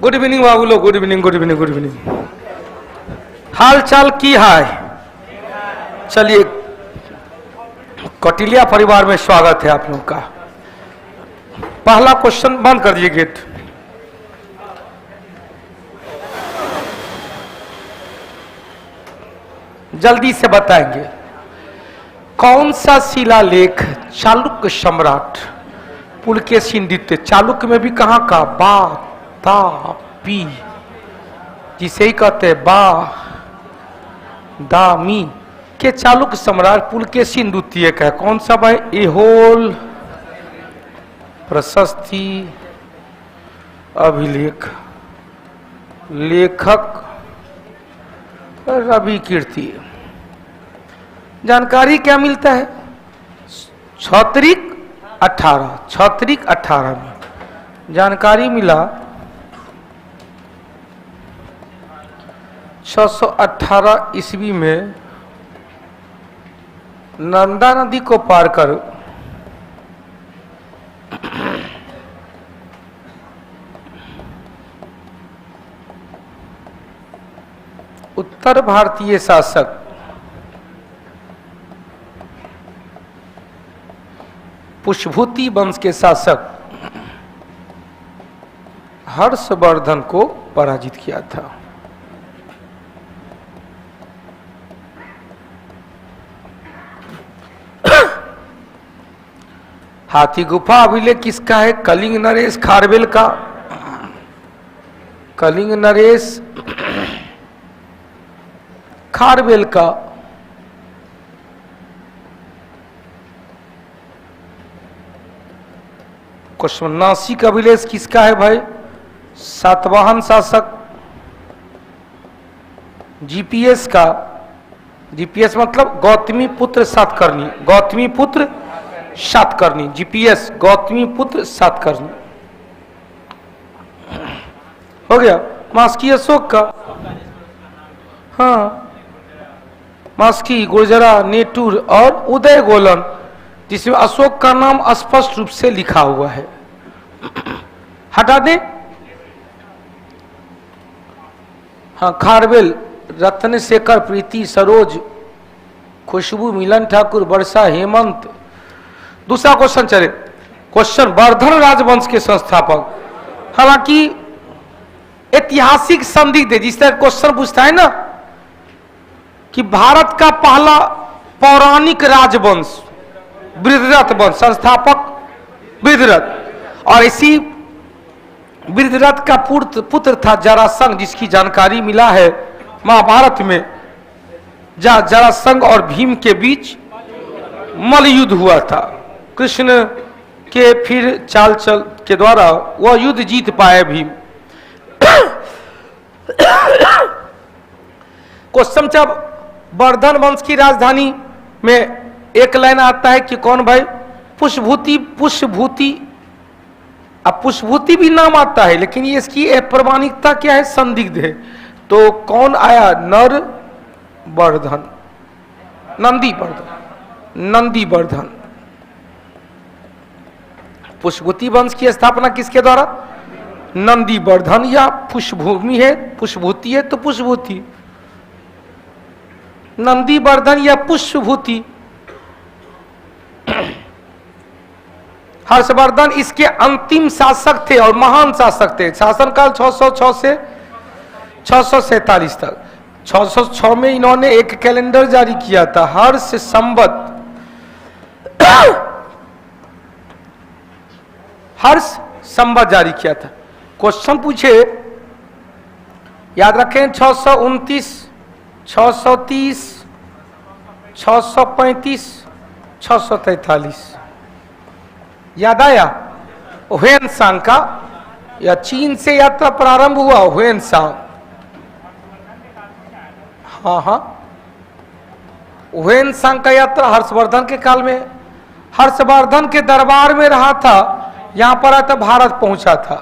Good evening बाबू लोग, good evening good evening good evening. हाल चाल की है? चलिए, कौटिल्या परिवार में स्वागत है आप लोग का। पहला क्वेश्चन बंद कर दीजिए गेट। जल्दी से बताएंगे कौन सा शिलालेख चालुक्य सम्राट पुलकेशिन द्वितीय, चालुक्य में भी कहां का बा ता पी, जिसे ही कहते हैं बा दामी के चालुक्य सम्राट पुलकेशिन द्वितीय का है। कौन सा भाई? एहोल प्रशस्ति अभिलेख, लेखक रवि कीर्ति। जानकारी क्या मिलता है? छत्रिक 18 में जानकारी मिला 618 ईस्वी में नर्मदा नदी को पार कर उत्तर भारतीय शासक पुष्यभूति वंश के शासक हर्षवर्धन को पराजित किया था। हाथी गुफा अभिलेख किसका है? कलिंग नरेश खारवेल का। कलिंग नरेश खारवेल का। क्वेश्चन, नासिक अभिलेख किसका है भाई? सातवाहन शासक। जीपीएस का, जीपीएस मतलब गौतमी पुत्र सातकर्णी, गौतमी पुत्र सातकर्णी, जीपीएस गौतमी पुत्र सातकर्णी हो गया। मास्की अशोक का, हाँ मास्की, गुर्जरा, नेटूर और उदय गोलन, जिसमें अशोक का नाम स्पष्ट रूप से लिखा हुआ है। हटा दें। हाँ, खारवेल, रत्न शेखर, प्रीति, सरोज, खुशबू, मिलन ठाकुर, वर्षा, हेमंत। दूसरा क्वेश्चन चले। क्वेश्चन, वर्धन राजवंश के संस्थापक। हालांकि ऐतिहासिक संदिग्ध है, जिस तरह क्वेश्चन पूछता है ना कि भारत का पहला पौराणिक राजवंश वृद्धरथ वंश, संस्थापक वृद्धरथ, और इसी वृद्धरथ का पुत्र था जरासंध, जिसकी जानकारी मिला है महाभारत में, जहां जरासंध और भीम के बीच मल्लयुद्ध हुआ था। कृष्ण के फिर चाल चल के द्वारा वह युद्ध जीत पाए भीम। क्वेश्चन, जब वर्धन वंश की राजधानी में एक लाइन आता है कि कौन भाई? पुष्यभूति। पुष्यभूति, अब पुष्यभूति भी नाम आता है, लेकिन ये इसकी अप्रमाणिकता क्या है? संदिग्ध है। तो कौन आया? नर वर्धन, नंदी वर्धन, नंदी वर्धन। पुष्यभूति वंश की स्थापना किसके द्वारा? नंदी वर्धन, या पुष्यभूमि है, पुष्यभूति है तो पुष्यभूति, नंदी वर्धन या पुष्यभूति। हर्षवर्धन इसके अंतिम शासक थे और महान शासक थे। शासनकाल 606 से 647 तक। 606 में इन्होंने एक कैलेंडर जारी किया था, हर्ष संवत, हर्ष संवत जारी किया था। क्वेश्चन पूछे, याद रखें, 629, 630, 635, 643। याद आया? ह्वेनसांग का, या चीन से यात्रा प्रारंभ हुआ ह्वेनसांग। हाँ हाँ, ह्वेनसांग का यात्रा हर्षवर्धन के काल में, हर्षवर्धन के दरबार में रहा था, यहां पर आता भारत पहुंचा था।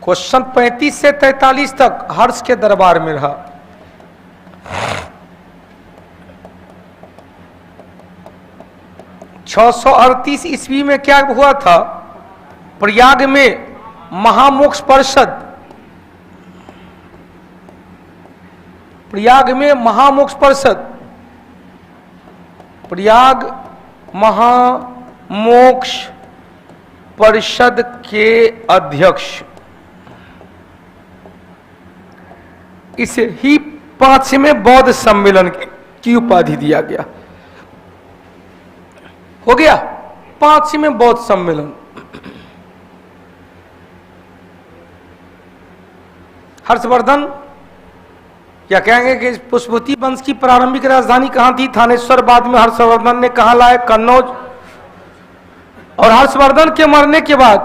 क्वेश्चन, 35 से 43 तक हर्ष के दरबार में रहा। 638 ईस्वी में क्या हुआ था? प्रयाग में महामोक्ष परिषद, प्रयाग में महामोक्ष परिषद, प्रयाग महामोक्ष परिषद के अध्यक्ष, इसे ही 5वें बौद्ध सम्मेलन की उपाधि दिया गया। हो गया 5वें बौद्ध सम्मेलन। हर्षवर्धन क्या कहेंगे कि पुष्पवती वंश की प्रारंभिक राजधानी कहां थी? थानेश्वर। बाद में हर्षवर्धन ने कहां लाया? कन्नौज। और हर्षवर्धन के मरने के बाद,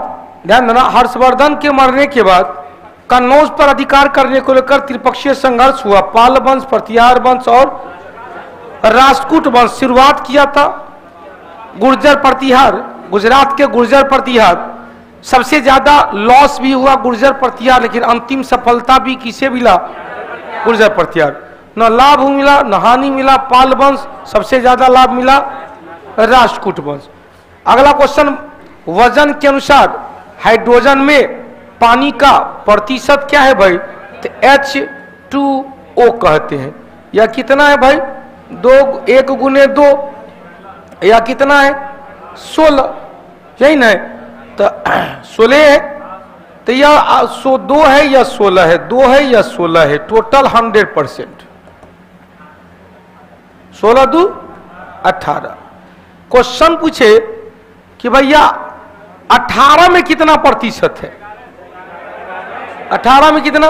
ध्यान देना, हर्षवर्धन के मरने के बाद कन्नौज पर अधिकार करने को लेकर त्रिपक्षीय संघर्ष हुआ। पाल वंश, प्रतिहार वंश और राष्ट्रकूट वंश। शुरुआत किया था गुर्जर प्रतिहार, गुजरात के गुर्जर प्रतिहार। सबसे ज्यादा लॉस भी हुआ गुर्जर प्रतिहार, लेकिन अंतिम सफलता भी किसे मिला? गुर्जर प्रतिहार। न लाभ मिला न हानि मिला। पाल वंश, सबसे ज्यादा लाभ मिला राष्ट्रकूट वंश। अगला क्वेश्चन, वजन के अनुसार हाइड्रोजन में पानी का प्रतिशत क्या है भाई? तो H2O कहते हैं। यह कितना है भाई? 1 गुने 2 या कितना है? 16, यही ना है? तो 16 है, तो यह 2 है या 16 है? 2 है या 16 है? टोटल 100%। 16 2 18। क्वेश्चन पूछे कि भैया 18 में कितना प्रतिशत है? 18 में कितना?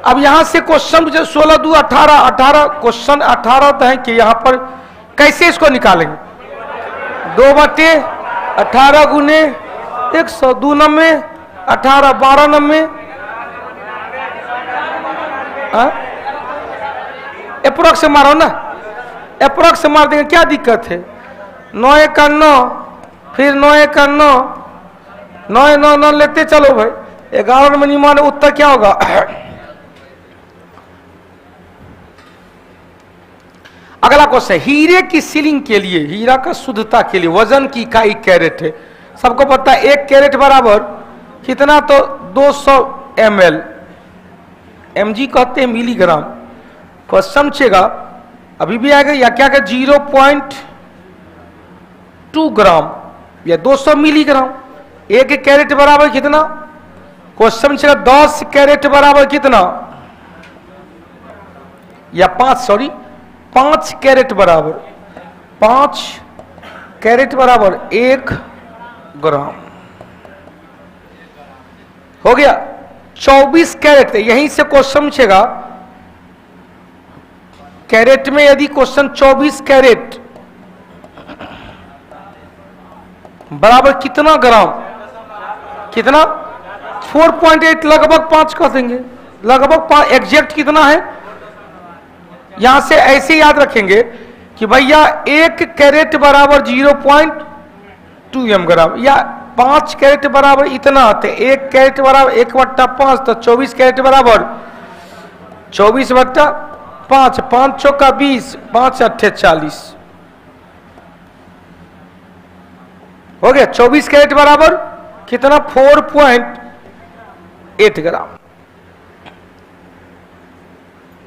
अब यहां से क्वेश्चन पूछे 16 2 18, 18 क्वेश्चन 18 तो है कि यहां पर कैसे इसको निकालेंगे? 2/18 गुने 100, 2 90, 18 12 90, अप्रोक्स मारो ना, अप्रोक्स मार देंगे, क्या दिक्कत है? 9 1 9, फिर 9 1 9, 9 9 9 लेते चलो भाई। 11 में नहीं माने, उत्तर क्या होगा? अगला क्वेश्चन, हीरे की सीलिंग के लिए, हीरा का शुद्धता के लिए वजन की इकाई कैरेट है। सबको पता है 1 कैरेट बराबर कितना? तो 200 ml, mg कहते हैं मिलीग्राम। क्वेश्चन पूछेगा, अभी भी आएगा या क्या? 0.2 ग्राम या 200 मिलीग्राम। 1 कैरेट बराबर कितना? क्वेश्चन पूछेगा 10 कैरेट बराबर कितना? या 5 कैरेट बराबर, 5 कैरेट बराबर 1 ग्राम। हो गया 24 कैरेट। यहीं से क्वेश्चन पूछेगा कैरेट में, यदि क्वेश्चन 24 कैरेट बराबर कितना ग्राम? कितना? 4.8, लगभग 5 कह देंगे, लगभग 5। एग्जैक्ट कितना है? यहां से ऐसे याद रखेंगे कि भैया 1 कैरेट बराबर 0.2 m ग्राम, या 5 कैरेट बराबर इतना आते। 1 कैरेट बराबर 1/5, तो 24 कैरेट बराबर 24/5, 5 चौका 20, 5 अट्ठे 40। हो गया 24 कैरेट बराबर कितना? 4.8 ग्राम।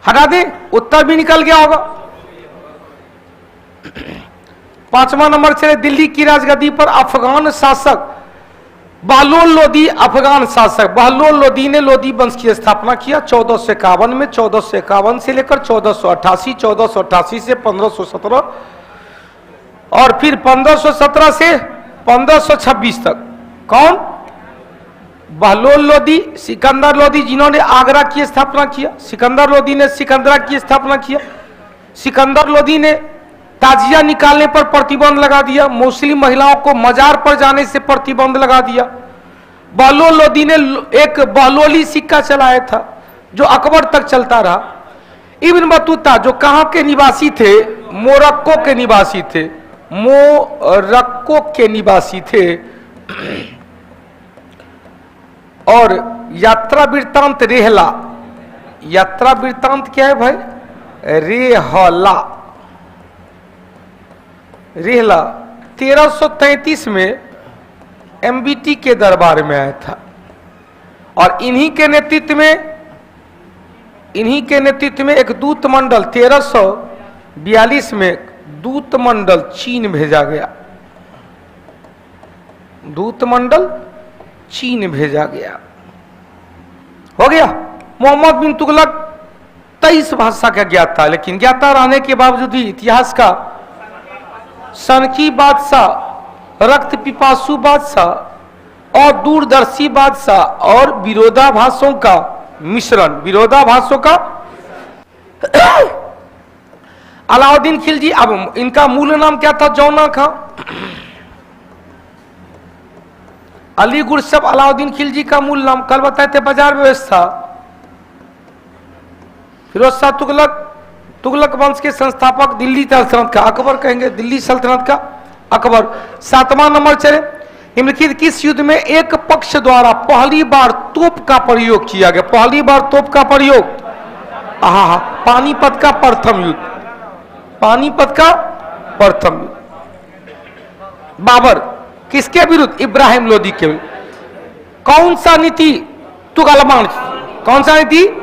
हटा दे, उत्तर भी निकल गया होगा। 5वां नंबर चले, दिल्ली की राजगद्दी पर अफगान शासक बहलोल लोदी, अफगान शासक बहलोल लोदी ने लोदी वंश की स्थापना किया 1451 में। 1451 से लेकर 1488, 1488 से 1517 और फिर 1517 से 1526 तक। कौन? बहलोल लोदी, सिकंदर लोदी, जिन्होंने आगरा की स्थापना किया। सिकंदर लोदी ने सिकंदरा की स्थापना किया। सिकंदर लोदी ने ताजिया निकालने पर प्रतिबंध लगा दिया। मुस्लिम महिलाओं को मजार पर जाने से प्रतिबंध लगा दिया। बहलोल लोदी ने एक बहलोली सिक्का चलाया था जो अकबर तक चलता रहा। इब्न बतूता जो कहां के निवासी थे? मोरक्को के निवासी थे, मोरक्को के निवासी थे। और यात्रा वृत्तांत रेहला, यात्रा वृत्तांत क्या है भाई? रेहला, रेहला 1333 में MBT के दरबार में आया था। और इन्हीं के नेतृत्व में एक दूत मंडल 1342 में दूत मंडल चीन भेजा गया। दूत मंडल चीन भेजा गया। हो गया। मोहम्मद बिन तुगलक 23 भाषा का ज्ञाता, लेकिन ज्ञाता रहने के बावजूद भी इतिहास का सनकी बादशाह, रक्त पिपासु बादशाह और दूरदर्शी बादशाह और विरोधाभासों का मिश्रण, विरोधाभासों का अलाउद्दीन खिलजी। अब इनका मूल नाम क्या था? जौना खां। अली गुरसब अलाउद्दीन खिलजी का मूल नाम कल बताए थे, बाजार व्यवस्था। फिरोज शाह तुगलक वंश के संस्थापक, दिल्ली सल्तनत का अकबर कहेंगे, दिल्ली सल्तनत का अकबर। 7वां नंबर चले, निम्नलिखित किस युद्ध में एक पक्ष द्वारा पहली बार तोप का प्रयोग किया गया? पहली बार तोप का प्रयोग, पानीपत का प्रथम युद्ध, पानीपत का प्रथम युद्ध। बाबर किसके विरुद्ध? इब्राहिम लोदी के विरुद्ध। कौन सा नीति तुगलमान? कौन सा नीति?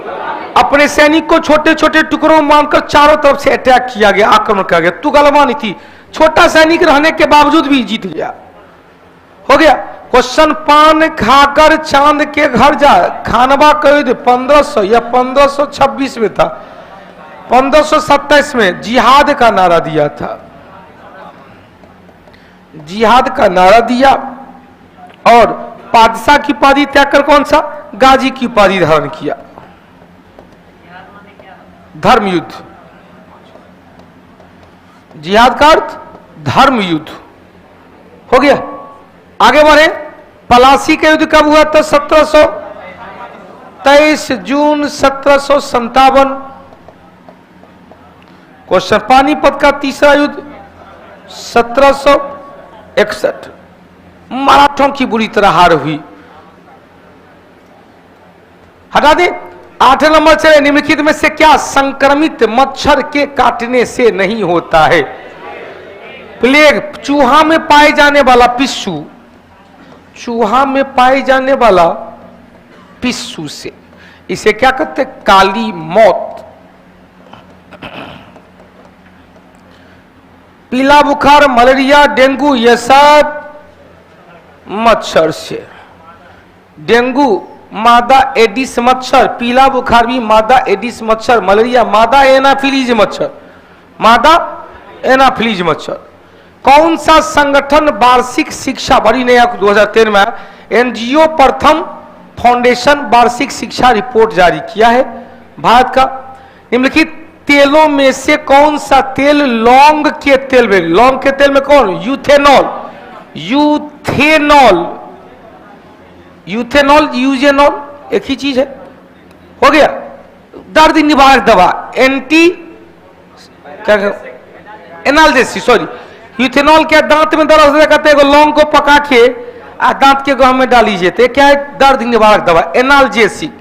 अपने सैनिक को छोटे छोटे टुकड़ों में बांधकर चारों तरफ से अटैक किया गया, आक्रमण किया गया। तुगलमान नीति। छोटा सैनिक रहने के बावजूद भी जीत गया। हो गया। क्वेश्चन, पान खाकर चांद के घर जा, खानवा का युद्ध 1500 या 1526 में था। 1527 में जिहाद का नारा दिया था, जिहाद का नारा दिया और बादशाह की उपाधि त्याग कर कौन सा? गाजी की उपाधि धारण किया। धर्म युद्ध, जिहाद का अर्थ धर्म युद्ध। हो गया। आगे बढ़े। पलासी का युद्ध कब हुआ था? 23 जून 1757। क्वेश्चन, पानीपत का तीसरा युद्ध 1761। मराठों की बुरी तरह हार हुई। हटा दे। 8 नंबर चले, निम्नलिखित में से क्या संक्रमित मच्छर के काटने से नहीं होता है? प्लेग, चूहा में पाए जाने वाला पिस्सू, चूहा में पाए जाने वाला पिस्सू से। इसे क्या कहते? काली मौत। पीला बुखार, मलेरिया, डेंगू, ये सब मच्छर से। डेंगू मादा एडिस मच्छर, पीला बुखार भी मादा एडिस मच्छर, मलेरिया मादा एनाफिलीज मच्छर, मादा एनाफिलीज मच्छर। कौन सा संगठन वार्षिक शिक्षा, बड़ी नया 2013 में एनजीओ प्रथम फाउंडेशन वार्षिक शिक्षा रिपोर्ट जारी किया है भारत का? निम्नलिखित तेलों में से कौन सा तेल लौंग के तेल में? लौंग के तेल में कौन? यूथेनॉल, यूथेनॉल, यूथेनॉल, यूजेनॉल एक ही चीज है। हो गया। दर्द निवारक दवा, एंटी एनाल्जेसिक, सॉरी, यूथेनॉल क्या? दांत में दर्द होता है, कहते हैं लौंग को पका के दांत के गहम में डालीजिए, तो क्या है? दर्द निवारक दवा, एनाल्जेसिक,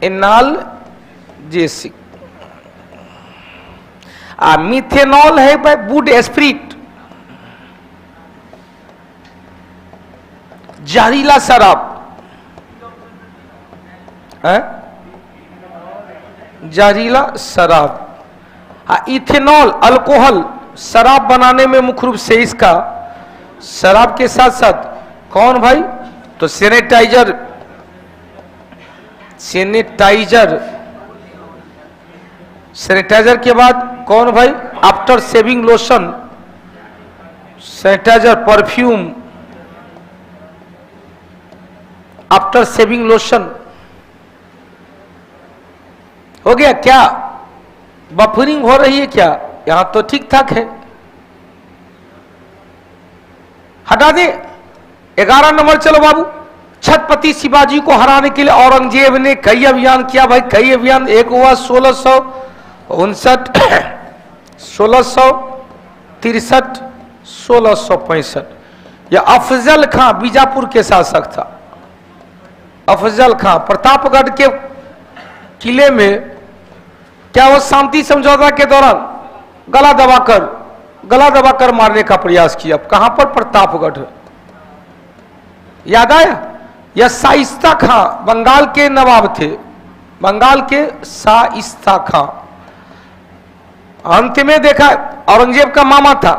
एनाल्जेसिक। मिथेनॉल है भाई वुड स्प्रिट, जहरीला शराब है, जहरीला शराब। इथेनॉल अल्कोहल, शराब बनाने में मुख्य रूप से इसका, शराब के साथ साथ कौन भाई? तो सैनिटाइजर, सैनिटाइजर, सैनिटाइजर के बाद कौन भाई? After shaving lotion, sanitiser, perfume, after shaving lotion. हो गया क्या? बफरिंग हो रही है क्या? यहां तो ठीक ठाक है। हटा दे। 11 नंबर चलो बाबू। छत्रपति शिवाजी को हराने के लिए औरंगजेब ने कई अभियान किया भाई, कई अभियान। एक हुआ 1659, 1663, 1665। यह अफजल खां बीजापुर के शासक था। अफजल खां प्रतापगढ़ के किले में क्या वो शांति समझौता के दौरान गला दबाकर मारने का प्रयास किया? कहां पर? प्रतापगढ़। याद आया? यह शाइस्ता खां बंगाल के नवाब थे, बंगाल के शाइस्ता खां। अंत में देखा औरंगजेब का मामा था,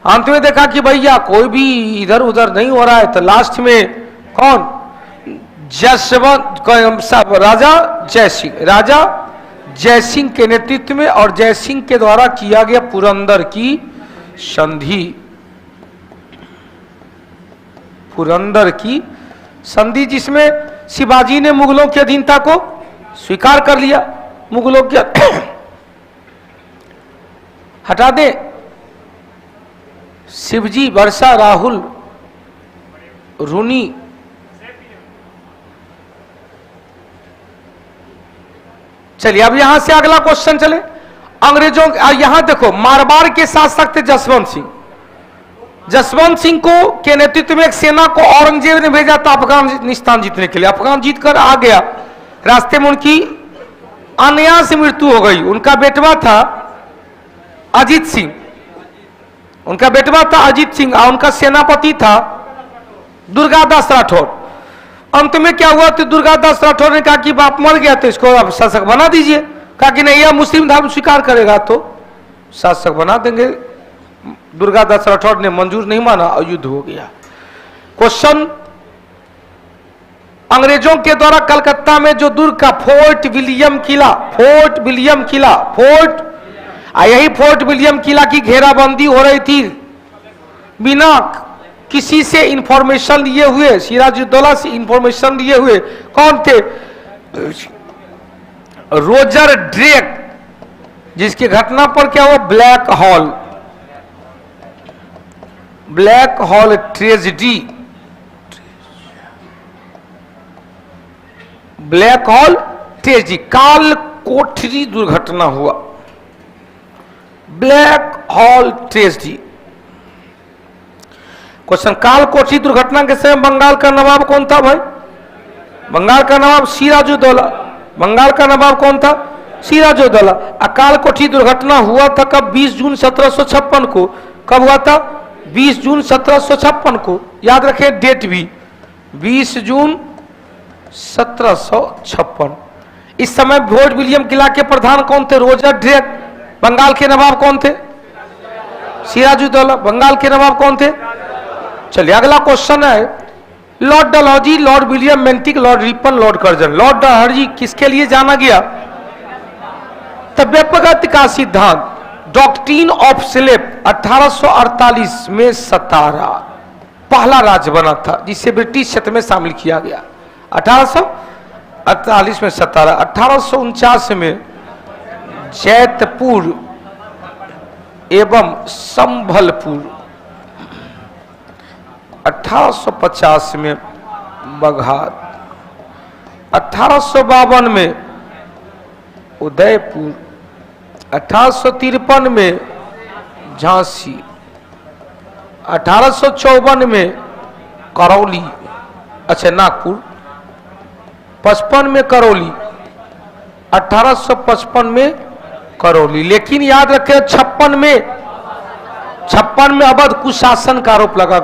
अंत में देखा कि भैया कोई भी इधर उधर नहीं हो रहा है, तो लास्ट में कौन, जसवंत राजा जयसिंह के नेतृत्व में और जयसिंह के द्वारा किया गया पुरंदर की संधि, पुरंदर की संधि, जिसमें शिवाजी ने मुगलों की अधीनता को स्वीकार कर लिया, मुगलों के हटा दे। शिवजी, वर्षा, राहुल, रूनी, चलिए अब यहां से अगला क्वेश्चन चले। अंग्रेजों, यहां देखो मारवाड़ के शासक थे जसवंत सिंह। जसवंत सिंह को के नेतृत्व में एक सेना को औरंगजेब ने भेजा था अफगानिस्तान जीतने के लिए। अफगान जीतकर आ गया, रास्ते में उनकी अनया से मृत्यु हो गई। उनका बेटवा था अजीत सिंह, उनका बेटवा था अजीत सिंह और उनका सेनापति था दुर्गादास राठौर। अंत में क्या हुआ, तो दुर्गादास राठौर ने कहा कि बाप मर गया तो इसको अब शासक बना दीजिए। कहा कि नहीं, यह मुस्लिम धर्म स्वीकार करेगा तो शासक बना देंगे। दुर्गादास राठौर ने मंजूर नहीं माना और युद्ध हो गया। क्वेश्चन, अंग्रेजों के द्वारा कलकत्ता में जो दुर्ग का फोर्ट विलियम किला, फोर्ट विलियम किला, यही फोर्ट विलियम किला की घेराबंदी हो रही थी बिना किसी से इंफॉर्मेशन लिए हुए, सिराजुद्दौला से इंफॉर्मेशन लिए हुए। कौन थे, रोजर ड्रेक, जिसकी घटना पर क्या हुआ, black hole tragedy, black hole tragedy, काल कोठरी दुर्घटना हुआ, ब्लैक हॉल ट्रेजेडी। क्वेश्चन, काल कोठरी दुर्घटना के समय बंगाल का नवाब कौन था भाई, बंगाल का नवाब सिराजुद्दौला। बंगाल का नवाब कौन था, सिराजुद्दौला। काल कोठरी दुर्घटना हुआ था कब, 20 जून 1756 को। कब हुआ था, 20 जून 1756 को। याद रखें डेट भी, 20 जून 1756। इस समय फोर्ट विलियम किला के प्रधान कौन थे, रोजर ड्रेक। बंगाल के नवाब कौन थे, सिराजुद्दौला। बंगाल के नवाब कौन थे। चलिए अगला क्वेश्चन है, Lord Dalhousie, Lord William Bentinck, Lord Ripon, Lord Curzon. Lord Dalhousie किसके लिए जाना गया, तव्यपगत का सिद्धांत, डॉक्ट्रिन ऑफ स्लेप, 1848 में सतारा पहला राज्य बना था जिसे ब्रिटिश क्षेत्र में शामिल किया गया। 1848 में सतारा, 1849 में जैतपुर एवं संभलपुर, 1850 में बघात, 1852 में उदयपुर, 1853 में झांसी, 1854 में करौली, अच्छा नागपुर, 55 में करौली, 1855 में करौली। लेकिन याद रखें 56 में अवध कुशासन का आरोप लगा,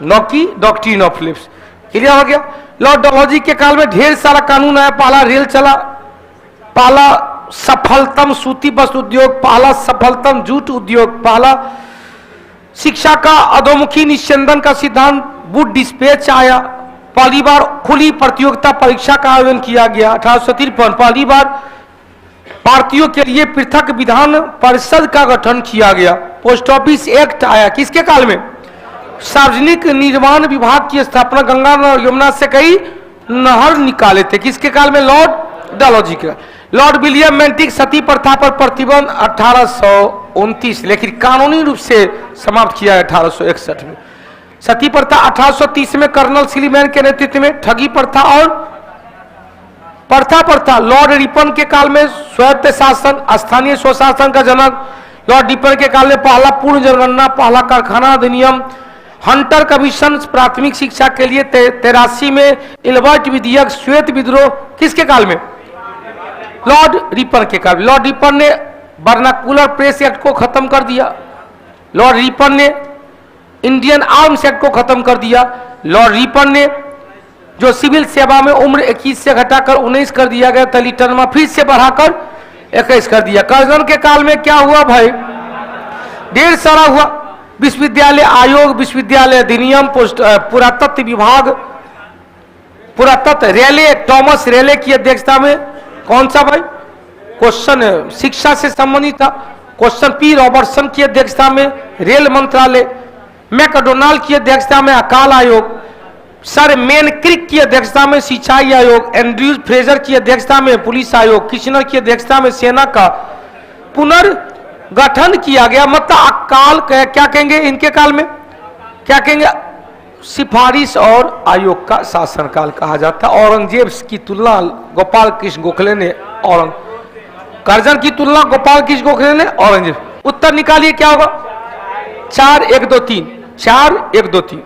नौकी डॉक्ट्रिन ऑफ लिप्स। क्लियर हो गया। लॉर्ड डलहौजी के काल में ढेर सारा कानून आया, पहला रेल चला, पहला सफलतम सूती वस्त्र उद्योग, पहला सफलतम जूट उद्योग, पहला शिक्षा का अधोमुखी निस्यंदन का सिद्धांत, वुड डिस्पैच आया, पहली बार खुली प्रतियोगिता परीक्षा का आयोजन किया गया 1853, पहली बार भारतीयों के लिए पृथक विधान परिषद का गठन किया गया, पोस्ट ऑफिस एक्ट आया, किसके काल में, सार्वजनिक निर्माण विभाग की स्थापना, गंगा यमुना से कई नहर निकाले थे, किसके काल में, लॉर्ड डलहौजी के। लॉर्ड विलियम मेंटिक सती प्रथा पर प्रतिबंध 1829, लेकिन कानूनी रूप से समाप्त किया 1861 में। सती प्रथा 1830 में कर्नल सिलीमैन के नेतृत्व में, ठगी प्रथा और प्रथा लॉर्ड रिपन के काल में स्वायत्त शासन, स्थानीय स्वशासन का जनक, लॉर्ड रिपन के काल में पहला पूर्ण जनगणना, पहला कारखाना अधिनियम, हंटर कमीशन प्राथमिक शिक्षा के लिए 83 में, इल्बर्ट विधेयक, श्वेत विद्रोह, किसके काल में, लॉर्ड रिपन के काल। लॉर्ड रिपन ने वर्नाकुलर प्रेस एक्ट को खत्म कर दिया, लॉर्ड रिपन ने इंडियन आर्म्स एक्ट को खत्म कर दिया, लॉर्ड रिपन ने जो सिविल सेवा में उम्र 21 से घटाकर 19 कर दिया गया था, रिटर्न में फिर से बढ़ाकर 21 कर दिया। कर्जन के काल में क्या हुआ भाई? ढेर सारा हुआ। विश्वविद्यालय आयोग, विश्वविद्यालय अधिनियम, पुरातत्व विभाग, पुरातत्व रेले, थॉमस रेले की अध्यक्षता में कौन सा भाई क्वेश्चन शिक्षा से संबंधित था। क्वेश्चन पी रॉबर्टसन की अध्यक्षता में रेल मंत्रालय, मैकडोनाल्ड की अध्यक्षता में अकाल आयोग, सर मेनक्रिक की अध्यक्षता में सिंचाई आयोग, एंड्रयूज फ्रेजर की अध्यक्षता में पुलिस आयोग, किशनर की अध्यक्षता में सेना का पुनर्गठन किया गया। मतलब अकाल क्या कहेंगे इनके काल में, क्या कहेंगे? सिफारिश और आयोग का शासनकाल कहा जाता है। औरंगजेब की तुलना गोपाल कृष्ण गोखले ने कर्जन की तुलना गोपाल कृष्ण गोखले ने औरंगजेब। उत्तर निकालिए क्या होगा? 4 1 2 3, 4 1 2 3।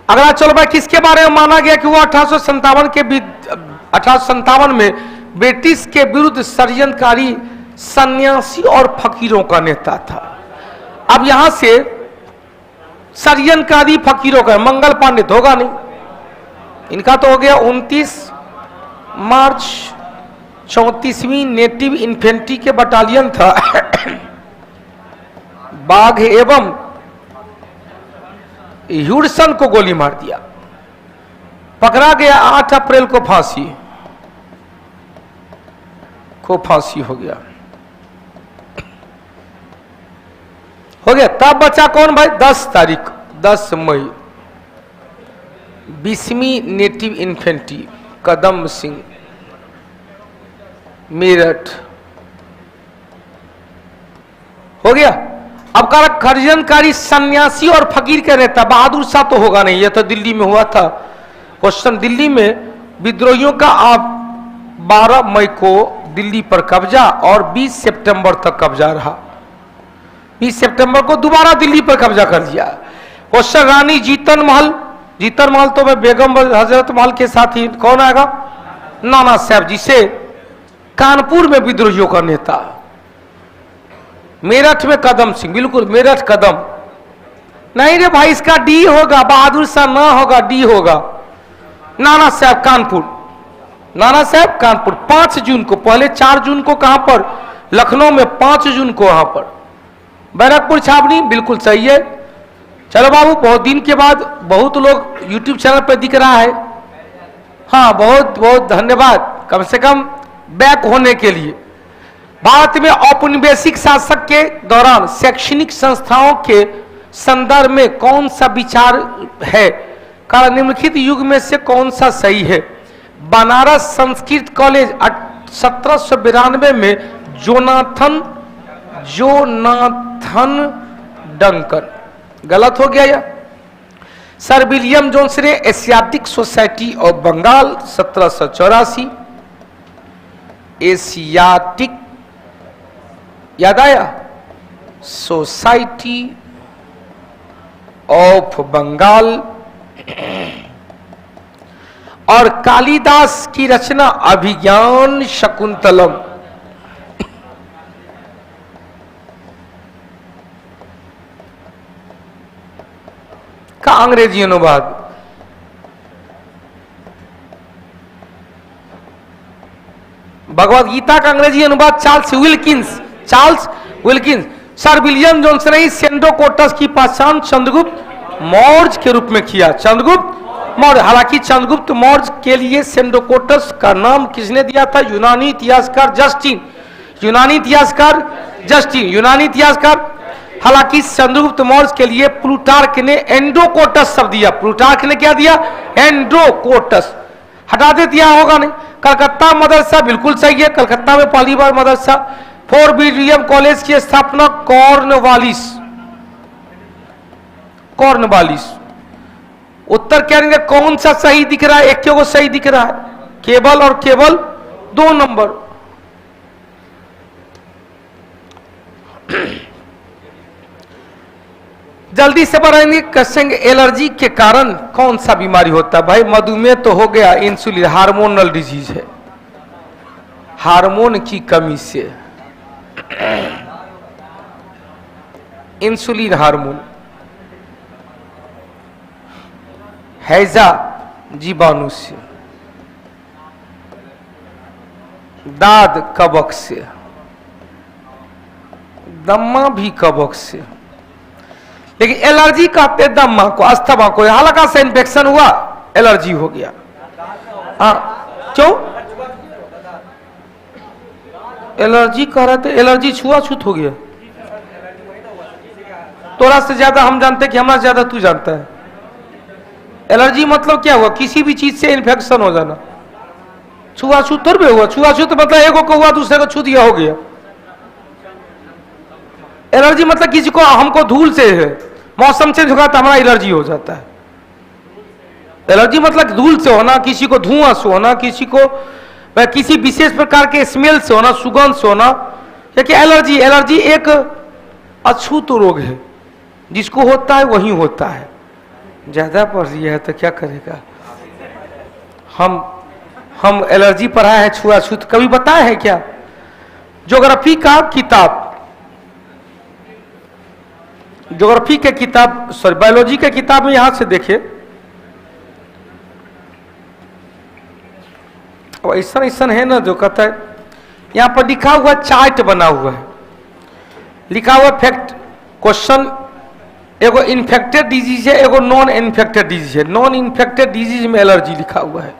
अगला चलो भाई, किसके बारे में माना गया कि वो 1857 में ब्रिटिश के विरुद्ध षड्यंत्रकारी सन्यासी और फकीरों का नेता था। अब यहां से षड्यंत्रकारी फकीरों का, मंगल पांडित होगा नहीं, इनका तो हो गया 29 मार्च 34वीं नेटिव इन्फेंट्री के बटालियन था बाघ एवं ह्यूडसन को गोली मार दिया, पकड़ा गया। 8 अप्रैल को फांसी हो गया। तब बचा कौन भाई? 10 तारीख 10 मई 20वीं नेटिव इन्फेंट्री कदम सिंह, मेरठ हो गया। अब का खर्जनकारी सन्यासी और फकीर के नेता बहादुर शाह तो होगा नहीं, यह तो दिल्ली में हुआ था। क्वेश्चन, दिल्ली में विद्रोहियों का आप 12 मई को दिल्ली पर कब्जा और 20 सितंबर तक कब्जा रहा। 20 सितंबर को दोबारा दिल्ली पर कब्जा कर लिया। क्वेश्चन, रानी जीतन महल तो मैं बेगम हजरत महल के साथ ही कौन आएगा? नाना साहब, जिसे कानपुर में विद्रोहियों का नेता। मेरठ में कदम सिंह, बिल्कुल मेरठ कदम नहीं रे भाई, इसका डी होगा, बहादुर शाह ना होगा, डी होगा। नाना साहब कानपुर, 5 जून को, पहले 4 जून को कहां पर? लखनऊ में, 5 जून को वहां पर बैरकपुर छावनी, बिल्कुल सही है। चलो बाबू, बहुत दिन के बाद बहुत लोग यूट्यूब चैनल पर दिख रहा है। हाँ, बहुत बहुत धन्यवाद कम से कम बैक होने के लिए। भारत में औपनिवेशिक शासक के दौरान शैक्षणिक संस्थाओं के संदर्भ में कौन सा विचार है? कारण निम्नलिखित युग में से कौन सा सही है? बनारस संस्कृत कॉलेज 1792 में जोनाथन डंकन, गलत हो गया या? सर विलियम जोन्स ने Asiatic Society of Bengal 1784, Asiatic याद आया? Society of Bengal. और कालिदास की रचना अभिज्ञान शकुंतलम, का अंग्रेजी अनुवाद। भगवद गीता का अंग्रेजी अनुवाद Charles Wilkins. Sir William Jones ने सेंडोकोटस की पहचान चंद्रगुप्त मौर्य के रूप में किया। चंद्रगुप्त मौर्य, हालांकि चंद्रगुप्त मौर्य के लिए सेंडोकोटस का नाम किसने दिया था? यूनानी इतिहासकार जस्टिन। हालांकि चंद्रगुप्त मौर्य के लिए प्लूटार्क ने एंडोकोटस शब्द दिया। प्लूटार्क ने क्या दिया? एंडोकोटस। हटा दे दिया होगा नहीं। कलकत्ता मदरसा, बिल्कुल सही है, कलकत्ता में पहली बार मदरसा। फोर्ट विलियम कॉलेज की स्थापना कॉर्नवालिस। उत्तर क्या रहेंगे? कौन सा सही दिख रहा है? एक को सही दिख रहा है, केवल और केवल 2 नंबर। जल्दी से बढ़ाएंगे। कसेंगे, एलर्जी के कारण कौन सा बीमारी होता है? भाई मधुमेह तो हो गया, इंसुलिन हार्मोनल डिजीज है, हार्मोन की कमी से इंसुलिन हार्मोन। हैजा जीवाणु से, दाद कवक से, दम्मा भी कवक से। लेकिन एलर्जी कहते हैं दम्मा को, अस्थमा को। हल्का सा इन्फेक्शन हुआ, एलर्जी हो गया। क्यों एलर्जी कह रहे थे? एलर्जी छुआछूत हो गया। तोरा से ज्यादा हम जानते कि हमारा ज्यादा तू जानता है। एलर्जी मतलब क्या हुआ? किसी भी चीज से इन्फेक्शन हो जाना। छुआछूत थोड़ा भी हुआ। छुआछूत मतलब एगो को हुआ, दूसरे को छू दिया, हो गया। एलर्जी मतलब किसी को, हमको धूल से है, मौसम चेंज होगा तो हमारा एलर्जी हो जाता है। एलर्जी मतलब धूल से होना, किसी को धुआं से होना, किसी को किसी विशेष प्रकार के स्मेल से होना, सुगंध से होना। क्योंकि एलर्जी एलर्जी एक अछूत रोग है, जिसको होता है वही होता है। ज्यादा पढ़ लिया है तो क्या करेगा। हम एलर्जी पढ़ाए हैं, छुआछूत कभी बताए हैं क्या? ज्योग्राफी का किताब, ज्योग्राफी के किताब, सॉरी बायोलॉजी के किताब में यहां से देखिए, ऐसा ऐसा है ना जो कहता है, यहां पर लिखा हुआ चार्ट बना हुआ है, लिखा हुआ फैक्ट क्वेश्चन। एगो इन्फेक्टेड डिजीज है, एगो नॉन इन्फेक्टेड डिजीज है। नॉन इन्फेक्टेड डिजीज में एलर्जी लिखा हुआ है,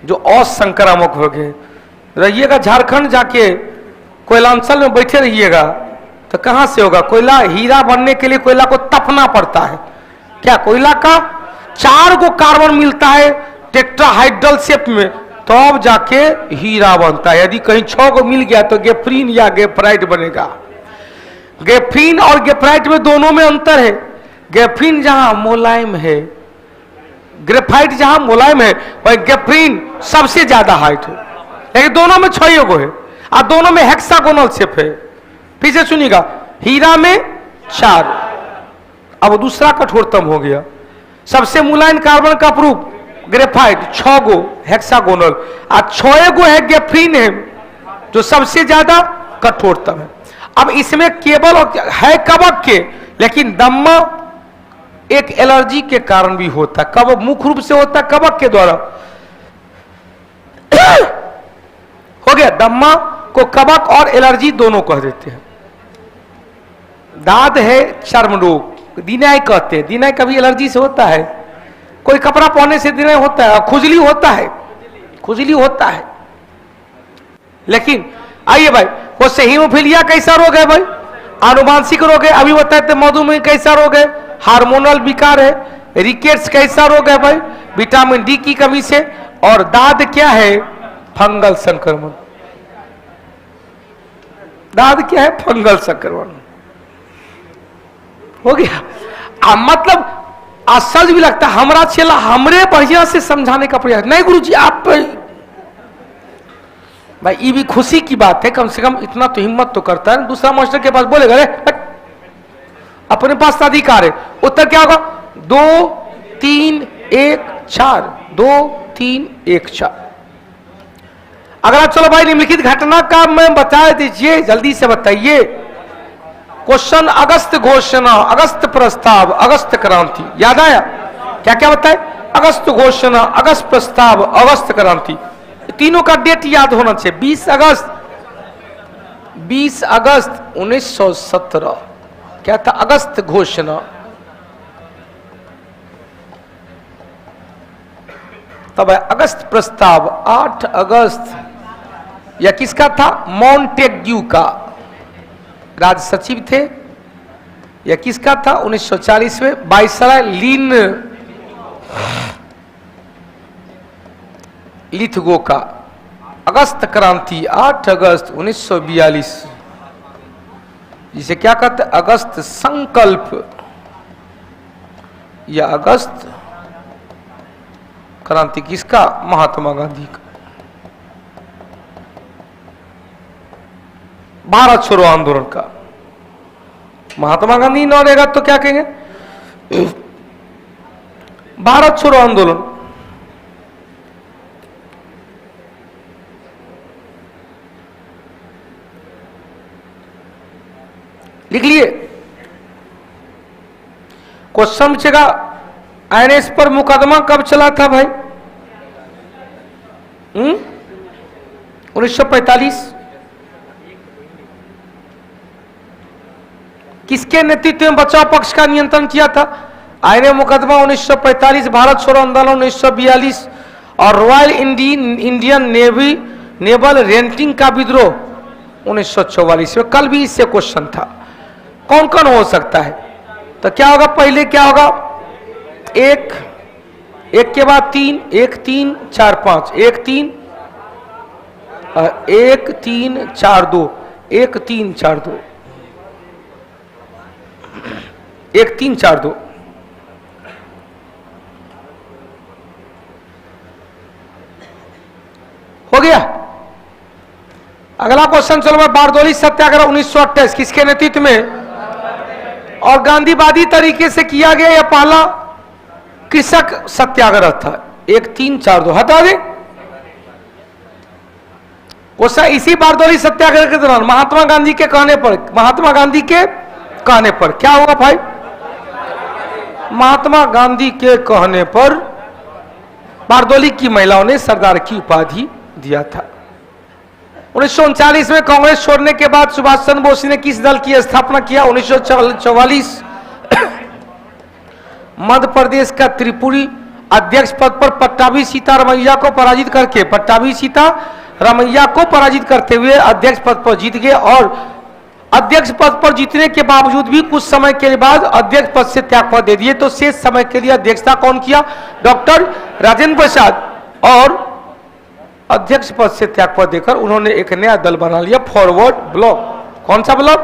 जो असंक्रामक हो गए। रहिएगा झारखंड जाके, कोयलांचल में बैठे रहिएगा तो कहां से होगा? कोयला, हीरा बनने के लिए कोयला को तपना पड़ता है। क्या कोयला का 4 गो कार्बन मिलता है टेट्राहाइड्रल शेप में, तो अब जाके हीरा बनता है। यदि कहीं 6 गो मिल गया तो गेफ्रीन या गेफ्राइट बनेगा। गेफ्रीन और गेफ्राइट में दोनों में अंतर है। गेफ्रीन जहां मुलायम है, ग्रेफाइट जहां मुलायम है, वही गेफ्रीन सबसे ज्यादा हाइट है। लेकिन दोनों में 6 गो है और दोनों में हेक्सागोनल शेप है। फिर से सुनिएगा, हीरा में 4, अब दूसरा कठोरतम हो गया। सबसे मुलायम कार्बन का प्रूफ ग्रेफाइट, 6 गो हेक्सागोनल, और 6 गो है गेफ्रीन है, जो सबसे ज्यादा कठोरतम है। अब इसमें केवल है कवक के, लेकिन दम्मा एक एलर्जी के कारण भी होता है। कवक मुख्य रूप से होता है कवक के द्वारा। हो गया, दम्मा को कवक और एलर्जी दोनों कह देते हैं। दाद है चर्म रोग, दिनाय कहते हैं। दिनाय कभी एलर्जी से होता है, कोई कपड़ा पहनने से दिनाय होता है, खुजली होता है, खुजली होता है। लेकिन आइए भाई, वो से हीमोफीलिया कैसा रोग है भाई? आनुवांशिक रोग है। अभी बताए थे मधुमेह कैसा रोग है? हार्मोनल विकार है। रिकेट्स कैसा रोग है भाई? विटामिन डी की कमी से। और दाद क्या है? फंगल संक्रमण। दाद क्या है? फंगल संक्रमण। हो गया। मतलब असहज भी लगता है, हमारा चला हमरे बढ़िया से समझाने का प्रयास नहीं। गुरुजी आप भाई, ये भी खुशी की बात है, कम से कम इतना तो हिम्मत तो करता है। दूसरा मास्टर के पास बोलेगा, अरे अपने पास अधिकार है। उत्तर क्या होगा? 2 3 1 4, 2 3 1 4। अगर आप, चलो भाई निम्नलिखित घटना का मैं बता दीजिए, जल्दी से बताइए। क्वेश्चन, अगस्त घोषणा, अगस्त प्रस्ताव, अगस्त क्रांति। याद आया? क्या क्या बताए? अगस्त घोषणा, अगस्त प्रस्ताव, अगस्त क्रांति। तीनों का डेट याद होना चाहिए। 20 अगस्त 1917 क्या था? अगस्त घोषणा। तब अगस्त प्रस्ताव 8 अगस्त, यह किसका था? मॉन्टेग्यू का, राज सचिव थे। यह किसका था? 1940 में वायसराय लिथगो का। अगस्त क्रांति 8 अगस्त 1942, जिसे क्या कहते हैं? अगस्त संकल्प या अगस्त क्रांति किसका? महात्मा गांधी का। भारत छोड़ो आंदोलन का। महात्मा गांधी न रहेगा तो क्या कहेंगे? भारत छोड़ो आंदोलन। लिख लिए। क्वेश्चन पूछेगा आईएनएस पर मुकदमा कब चला था भाई? 1945। किसके नेतृत्व में बचाव पक्ष का नियंत्रण किया था? आईएनए मुकदमा 1945, भारत छोड़ो आंदोलन 1942 और royal Indian navy naval renting का विद्रोह 1944 में। कल भी इससे क्वेश्चन था। कौन कौन हो सकता है? तो क्या होगा? पहले क्या होगा? एक, एक के बाद 3, 1 3 4 5, 1 3 1 3 4 2, 1 3 4 2, 1 3 4 2। हो गया। अगला क्वेश्चन चलो मैं, बारदोली सत्याग्रह 1928 किसके नेतृत्व में और गांधीवादी तरीके से किया गया? यह पहला कृषक सत्याग्रह था। 1 3 4 2 हटा दे। इसी बारदोली सत्याग्रह के दौरान महात्मा गांधी के कहने पर क्या हुआ भाई? महात्मा गांधी के कहने पर बारदोली की महिलाओं ने सरदार की उपाधि दिया था। 1939 में कांग्रेस छोड़ने के बाद सुभाष चंद्र बोस ने किस दल की स्थापना किया? 1944 मध्य प्रदेश का त्रिपुरी अध्यक्ष पद पर पट्टाभी सीतारमैया को पराजित करते हुए अध्यक्ष पद पर जीत गए और अध्यक्ष पद पर जीतने के बावजूद भी कुछ समय के बाद अध्यक्ष पद से त्यागपत्र दे दिए। तो शेष समय के लिए अध्यक्षता कौन किया? डॉक्टर राजेंद्र प्रसाद। और अध्यक्ष पद से त्यागपत्र देकर उन्होंने एक नया दल बना लिया, फॉरवर्ड ब्लॉक। कौन सा ब्लॉक?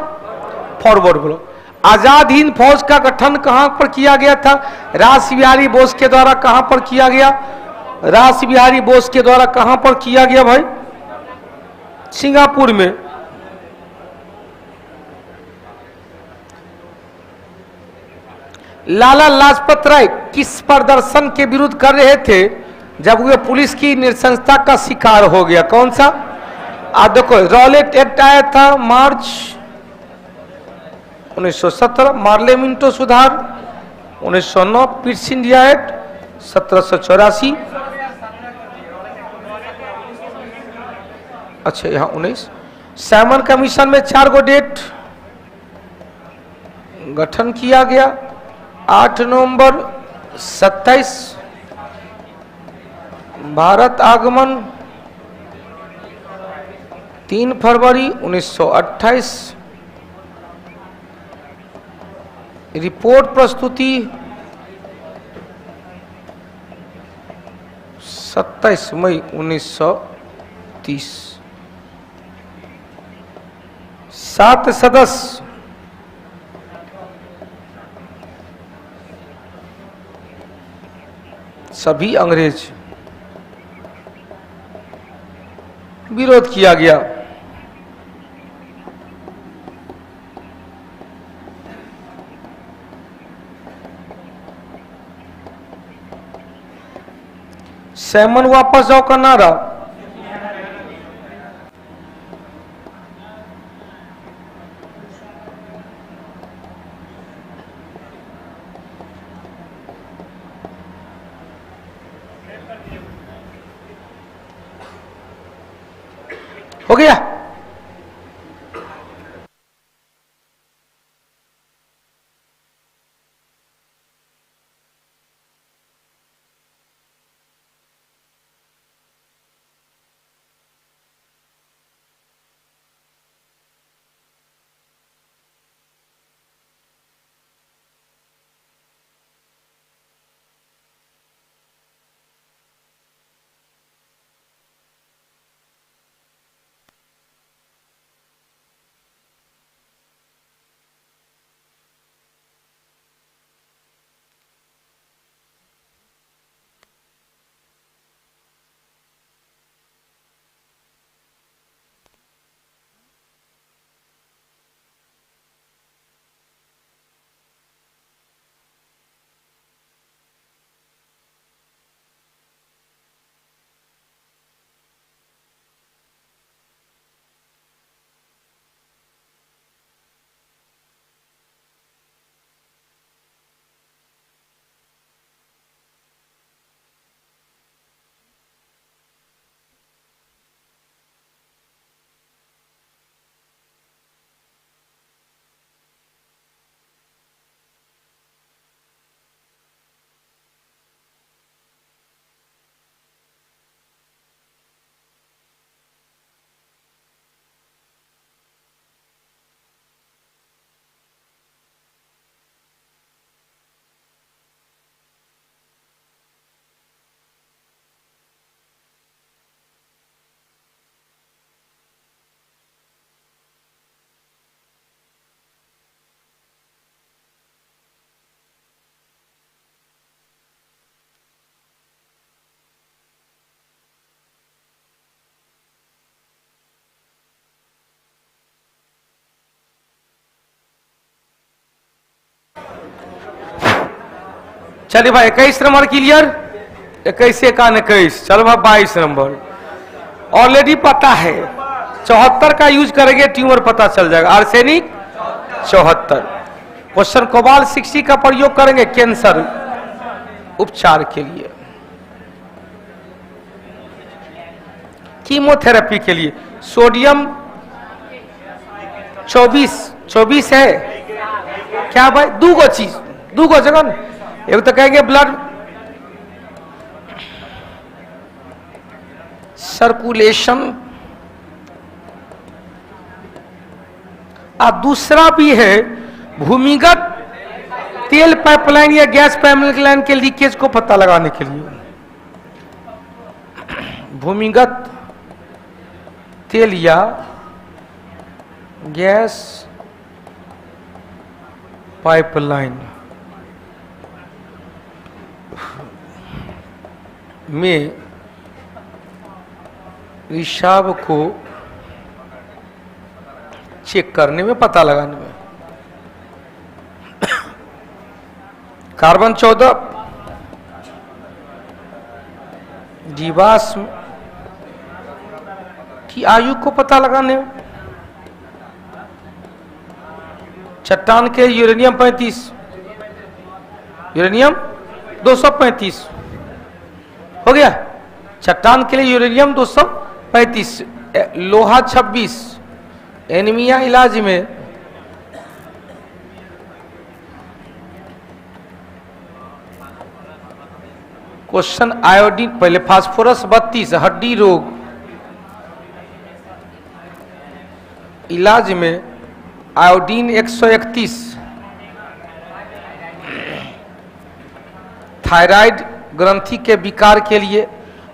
फॉरवर्ड ब्लॉक। आजाद हिंद फौज का गठन कहां पर किया गया था? रास बिहारी बोस के द्वारा। कहां पर किया गया? रास बिहारी बोस के द्वारा। कहां पर किया गया भाई? सिंगापुर में। लाला लाजपत राय किस प्रदर्शन के विरुद्ध कर रहे थे जब वे पुलिस की नृशंसता का शिकार हो गया? कौन सा? देखो, रॉलेट एक्ट आया था मार्च 1917, मार्ले मिंटो सुधार 1909, पिट्स इंडिया एक्ट 1784। अच्छा, यहां 19। सैमन कमीशन में 4 गो डेट गठन किया गया। 8 नवंबर 27 भारत आगमन, 3 फरवरी 1928 रिपोर्ट प्रस्तुति, 27 मई 1930 7 सदस्य सभी अंग्रेज। विरोध किया गया। सैमन वापस जाओ का नारा। हो गया। चलिए भाई 21 नंबर क्लियर, 21 का 21। चलो भाई 22 नंबर ऑलरेडी पता है, 74 का यूज करेंगे ट्यूमर पता चल जाएगा। आर्सेनिक 74। क्वेश्चन कोबाल 60 का प्रयोग करेंगे कैंसर उपचार के लिए, कीमोथेरेपी के लिए। सोडियम 24 है क्या भाई? दूगो चीज, दूगो जगह न? एक तो कहेंगे ब्लड सर्कुलेशन, और दूसरा भी है भूमिगत तेल पाइपलाइन या गैस पाइपलाइन के लीकेज को पता लगाने के लिए। भूमिगत तेल या गैस पाइपलाइन में रिसाव को चेक करने में, पता लगाने में। कार्बन 14 जीवाश्म की आयु को पता लगाने में। चट्टान के यूरेनियम 35, यूरेनियम 235 हो गया। चट्टान के लिए यूरेनियम 235, लोहा 26, एनीमिया इलाज में क्वेश्चन आयोडीन, पहले फास्फोरस 32, हड्डी रोग इलाज में आयोडीन 131, थायराइड ग्रंथि के विकार के लिए,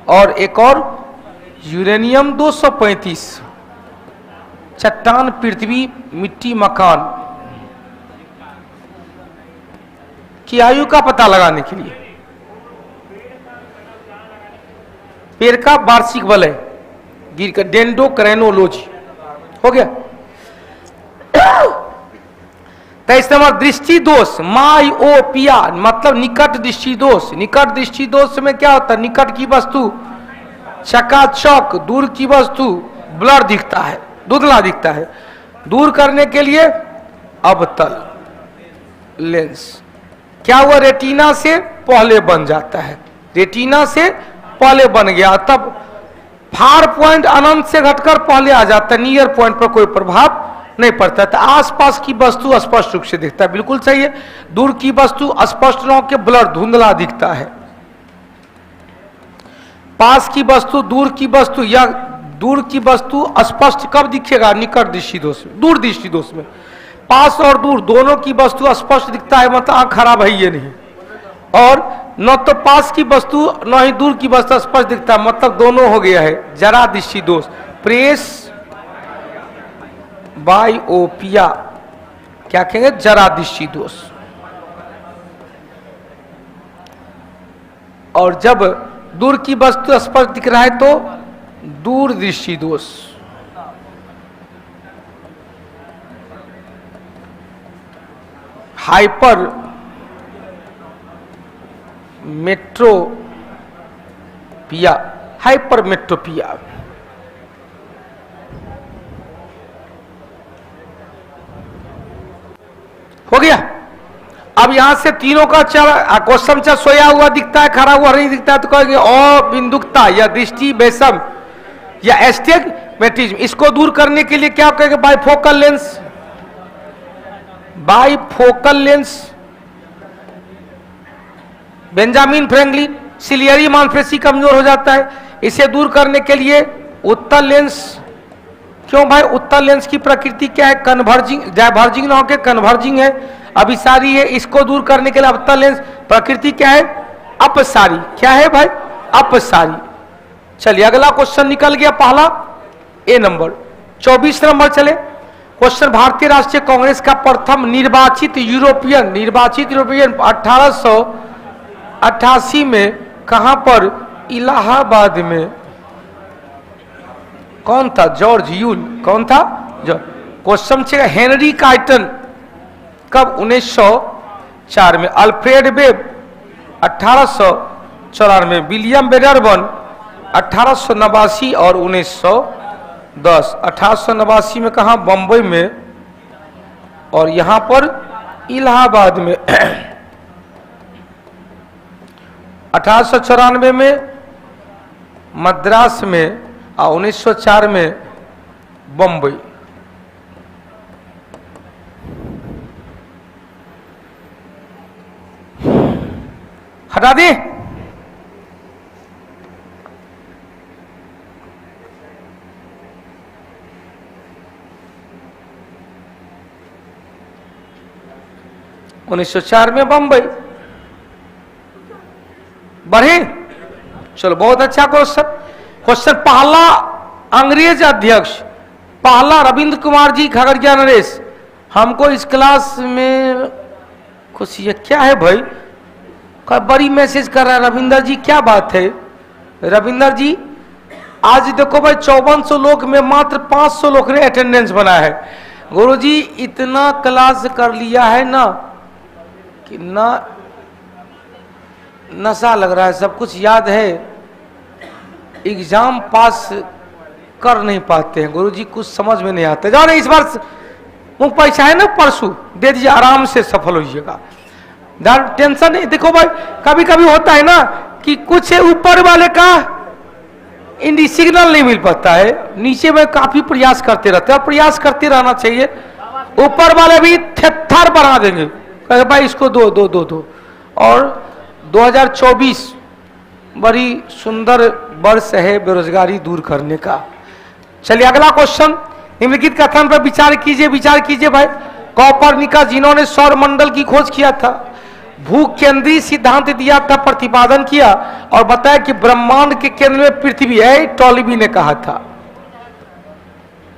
और एक और यूरेनियम 235, चट्टान पृथ्वी मिट्टी मकान की आयु का पता लगाने के लिए। पेड़ का वार्षिक वलय गिर का डेंड्रोक्रेनोलॉजी हो गया। 23 नंबर दृष्टि दोष, मायोपिया मतलब निकट दृष्टि दोष। निकट दृष्टि दोष में क्या होता है? निकट की वस्तु चकाचौक, दूर की वस्तु ब्लर दिखता है, धुंधला दिखता है। दूर करने के लिए अवतल लेंस, क्या हुआ? रेटिना से पहले बन जाता है, रेटिना से पहले बन गया, तब फार पॉइंट अनंत से घटकर पहले आ जाता है, नियर पॉइंट पर कोई प्रभाव नहीं पड़ता। तो आसपास की वस्तु स्पष्ट रूप से दिखता है, बिल्कुल सही है। दूर की वस्तु स्पष्ट न होकर ब्लर धुंधला दिखता है। पास की वस्तु, दूर की वस्तु, या दूर की वस्तु स्पष्ट कब दिखेगा? निकट दृष्टि दोष में, दूर दृष्टि दोष में। पास और दूर दोनों की वस्तु स्पष्ट दिखता है, मतलब आंख खराब है ये नहीं। और न तो पास की वस्तु न ही दूर की वस्तु स्पष्ट दिखता है, मतलब दोनों हो गया है जरा दृष्टि दोष। प्रेस बायोपिया क्या कहेंगे? जरा दृष्टि दोष। और जब दूर की वस्तु स्पष्ट दिख रहा है तो दूर दृष्टि दोष। हाइपर मेट्रोपिया, हाइपर मेट्रोपिया हो गया। अब यहां से तीनों का क्वेश्चन सोया हुआ दिखता है, खड़ा हुआ नहीं दिखता है, तो कहेंगे अबिंदुकता या दृष्टि वैषम या एस्टिग्मेटिज्म। इसको दूर करने के लिए क्या कहेंगे? Bifocal lens. Bifocal lens, Benjamin Franklin, ciliary मांसपेशी कमजोर हो जाता है, इसे दूर करने के लिए उत्तल लेंस। क्यों भाई? उत्तल लेंस की प्रकृति क्या है? कन्वर्जिंग, डाइवर्जिंग ना होकर कन्वर्जिंग है, अभिसारी है। इसको दूर करने के लिए उत्तल लेंस प्रकृति क्या है? अपसारी। क्या है भाई? अपसारी। चलिए अगला क्वेश्चन निकल गया, पहला ए नंबर। 24 नंबर चले क्वेश्चन। भारतीय राष्ट्रीय कांग्रेस का प्रथम निर्वाचित यूरोपियन 1888 में कहां पर? इलाहाबाद में। कौन था? George Yule. कौन था? जॉर्ज। क्वेश्चन छेगा हेनरी कार्टन कब? 1904 में। अल्फ्रेड वेब 1894, विलियम वेडरबर्न 1889 और 1910। 1889 में कहा? बम्बई में, और यहाँ पर इलाहाबाद में। 1894 में मद्रास में और 1904 में बम्बई। हटा दे। (1904) में बम्बई। बढ़े, चलो बहुत अच्छा क्वेश्चन। क्वेश्चन पहला, अंग्रेज अध्यक्ष पहला रविंद्र कुमार जी खगड़िया नरेश। हमको इस क्लास में कुछ ये क्या है भाई, बड़ी मैसेज कर रहा है रविंदर जी, क्या बात है रविंदर जी? आज देखो भाई 5400 लोग में मात्र 500 लोग ने अटेंडेंस बनाया है। गुरुजी इतना क्लास कर लिया है ना कि ना नशा लग रहा है, सब कुछ याद है, एग्जाम पास कर नहीं पाते हैं। गुरुजी कुछ समझ में नहीं आता। जाओ इस बार मुझ पैसा है ना, परसों दे दीजिए, आराम से सफल होइएगा, टेंशन नहीं। देखो भाई कभी कभी होता है ना कि कुछ ऊपर वाले का इंडी सिग्नल नहीं मिल पाता है, नीचे में काफी प्रयास करते रहते हैं, और प्रयास करते रहना चाहिए। ऊपर वाले भी थर बना देंगे, कहे भाई इसको दो दो दो दो। और 2024 बड़ी सुंदर वर्ष है बेरोजगारी दूर करने का। चलिए अगला क्वेश्चन, निम्नलिखित कथन पर विचार कीजिए भाई। कोपरनिकस जिन्होंने सौर मंडल की खोज किया था, भू केंद्रीय सिद्धांत दिया था, प्रतिपादन किया और बताया कि ब्रह्मांड के केंद्र में पृथ्वी है, टॉलेमी ने कहा था।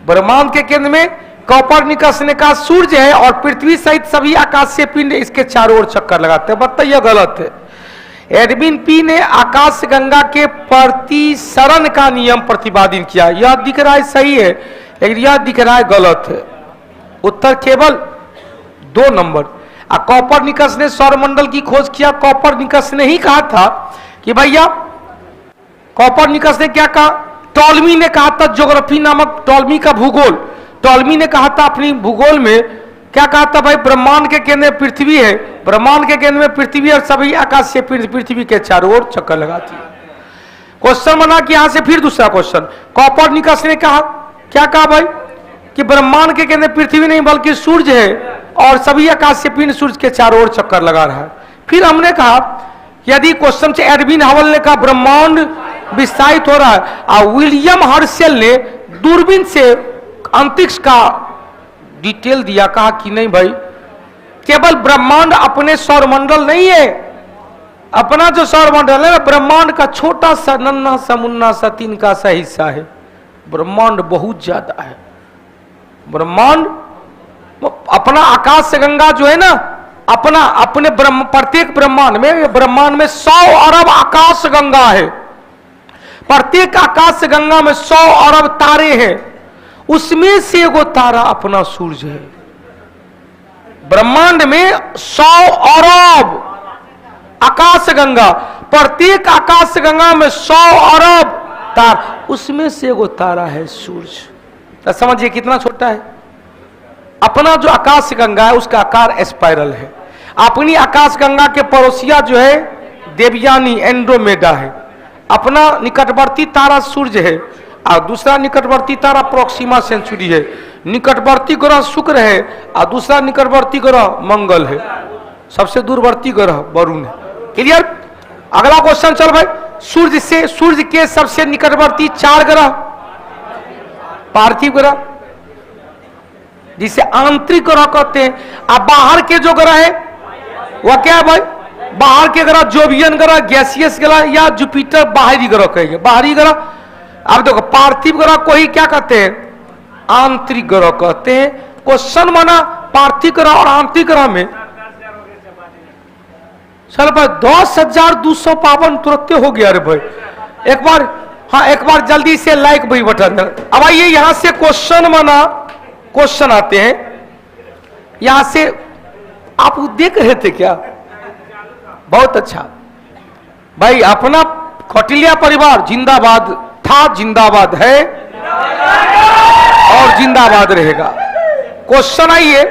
ब्रह्मांड के केंद्र में कोपरनिकस ने कहा सूर्य है और पृथ्वी सहित सभी आकाशीय पिंड इसके चारों ओर चक्कर लगाते हैं। बताइए गलत है। एडविन पी ने आकाश गंगा के प्रतिसरण का नियम प्रतिपादित किया। यह दिख रहा है सही है, लेकिन यह दिख रहा है गलत है। उत्तर केवल 2 नंबर। कोपरनिकस ने सौरमंडल की खोज किया। कोपरनिकस ने ही कहा था कि भैया, कोपरनिकस ने क्या कहा? टॉलेमी ने कहा था, ज्योग्राफी नामक टॉलेमी का भूगोल, टॉलेमी ने कहा था अपनी भूगोल में, क्या कहा था भाई? ब्रह्मांड के केंद्र में पृथ्वी है, ब्रह्मांड के केंद्र में पृथ्वी और सभी आकाशीय पिंड पृथ्वी के चारों ओर चक्कर लगाती है। क्वेश्चन बना कि यहां से फिर दूसरा क्वेश्चन, कोपरनिकस ने कहा, क्या कहा भाई? कि ब्रह्मांड के केंद्र पृथ्वी नहीं बल्कि सूर्य है और सभी आकाशीय पिंड सूर्य के चारों ओर चक्कर लगा रहा है। फिर हमने कहा यदि क्वेश्चन से एडविन हबल ने कहा ब्रह्मांड विस्तारित हो रहा है, और विलियम हर्शल ने दूरबीन से अंतरिक्ष का डिटेल दिया, कहा कि नहीं भाई, केवल ब्रह्मांड अपने सौरमंडल नहीं है, अपना जो सौरमंडल है ब्रह्मांड का छोटा सा नन्हा सा मुन्ना सा तिनका सा हिस्सा है। ब्रह्मांड बहुत ज्यादा है। ब्रह्मांड अपना आकाश गंगा जो है ना, अपने प्रत्येक ब्रह्मांड में 100 अरब आकाश गंगा है। प्रत्येक आकाश गंगा में 100 अरब तारे हैं, उसमें से एगो तारा अपना सूर्य है। ब्रह्मांड में 100 अरब आकाश गंगा, प्रत्येक आकाश गंगा में 100 अरब तारा, उसमें से एगो तारा है सूर्य। तो समझिए कितना छोटा है। अपना जो आकाश गंगा है उसका आकार स्पाइरल है। अपनी आकाश गंगा के पड़ोसिया जो है देवयानी एंड्रोमेडा है। अपना निकटवर्ती तारा सूर्य है और दूसरा निकटवर्ती तारा प्रोक्सिमा सेंचुरी है। निकटवर्ती ग्रह शुक्र है और दूसरा निकटवर्ती ग्रह मंगल है। सबसे दूरवर्ती ग्रह वरुण है। क्लियर? अगला क्वेश्चन चल भाई। सूर्य के सबसे निकटवर्ती 4 ग्रह, पार्थिव ग्रह जिसे आंतरिक ग्रह कहते हैं, अब बाहर के जो ग्रह है वह क्या है भाई? बाहर के ग्रह जोवियन ग्रह, गैसियस ग्रह या जुपिटर बाहरी ग्रह कहेंगे, बाहरी ग्रह। अब देखो पार्थिव ग्रह को ही क्या कहते हैं? आंतरिक ग्रह कहते हैं। क्वेश्चन बना पार्थिव ग्रह और आंतरिक ग्रह में, चल भाई 10,252 तुरंत हो गया। अरे भाई एक बार जल्दी से लाइक भाई बटन। अब आइए यहां से क्वेश्चन बना, क्वेश्चन आते हैं यहां से। आप देख रहे थे क्या? बहुत अच्छा। भाई अपना कौटिल्य परिवार जिंदाबाद था, जिंदाबाद है और जिंदाबाद रहेगा। क्वेश्चन आइए,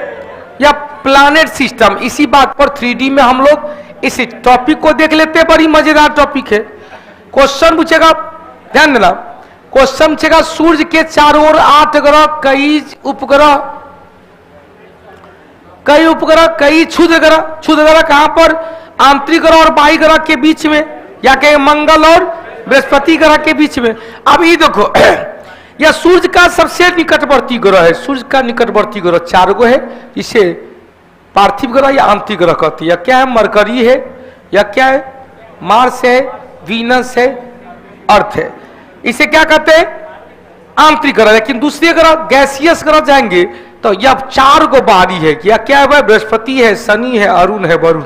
या प्लैनेट सिस्टम, इसी बात पर 3D में हम लोग इस टॉपिक को देख लेते हैं, बड़ी मजेदार टॉपिक है। क्वेश्चन पूछेगा, ध्यान देना, क्वेश्चन पूछेगा सूर्य के चारों ओर 8 ग्रह, कई उपग्रह, कई क्षुद्र ग्रह। क्षुद्र ग्रह कहां पर? आंतरिक ग्रह और बाह्य ग्रह के बीच में, या कहें मंगल और बृहस्पति ग्रह के बीच में। अब ये देखो, यह सूर्य का सबसे निकटवर्ती ग्रह है। सूर्य का निकटवर्ती ग्रह 4 गो है। इसे पार्थिव ग्रह या आंतरिक ग्रह कहती है। या क्या है? मरकरी है, या क्या है? मार्स है, वीनस है, अर्थ है। इसे क्या कहते हैं? आंतरिक ग्रह। लेकिन दूसरे ग्रह, गैसियस ग्रह जाएंगे तो यह 4 गो बाहरी है। या क्या है? बृहस्पति है, शनि है, अरुण है, वरुण।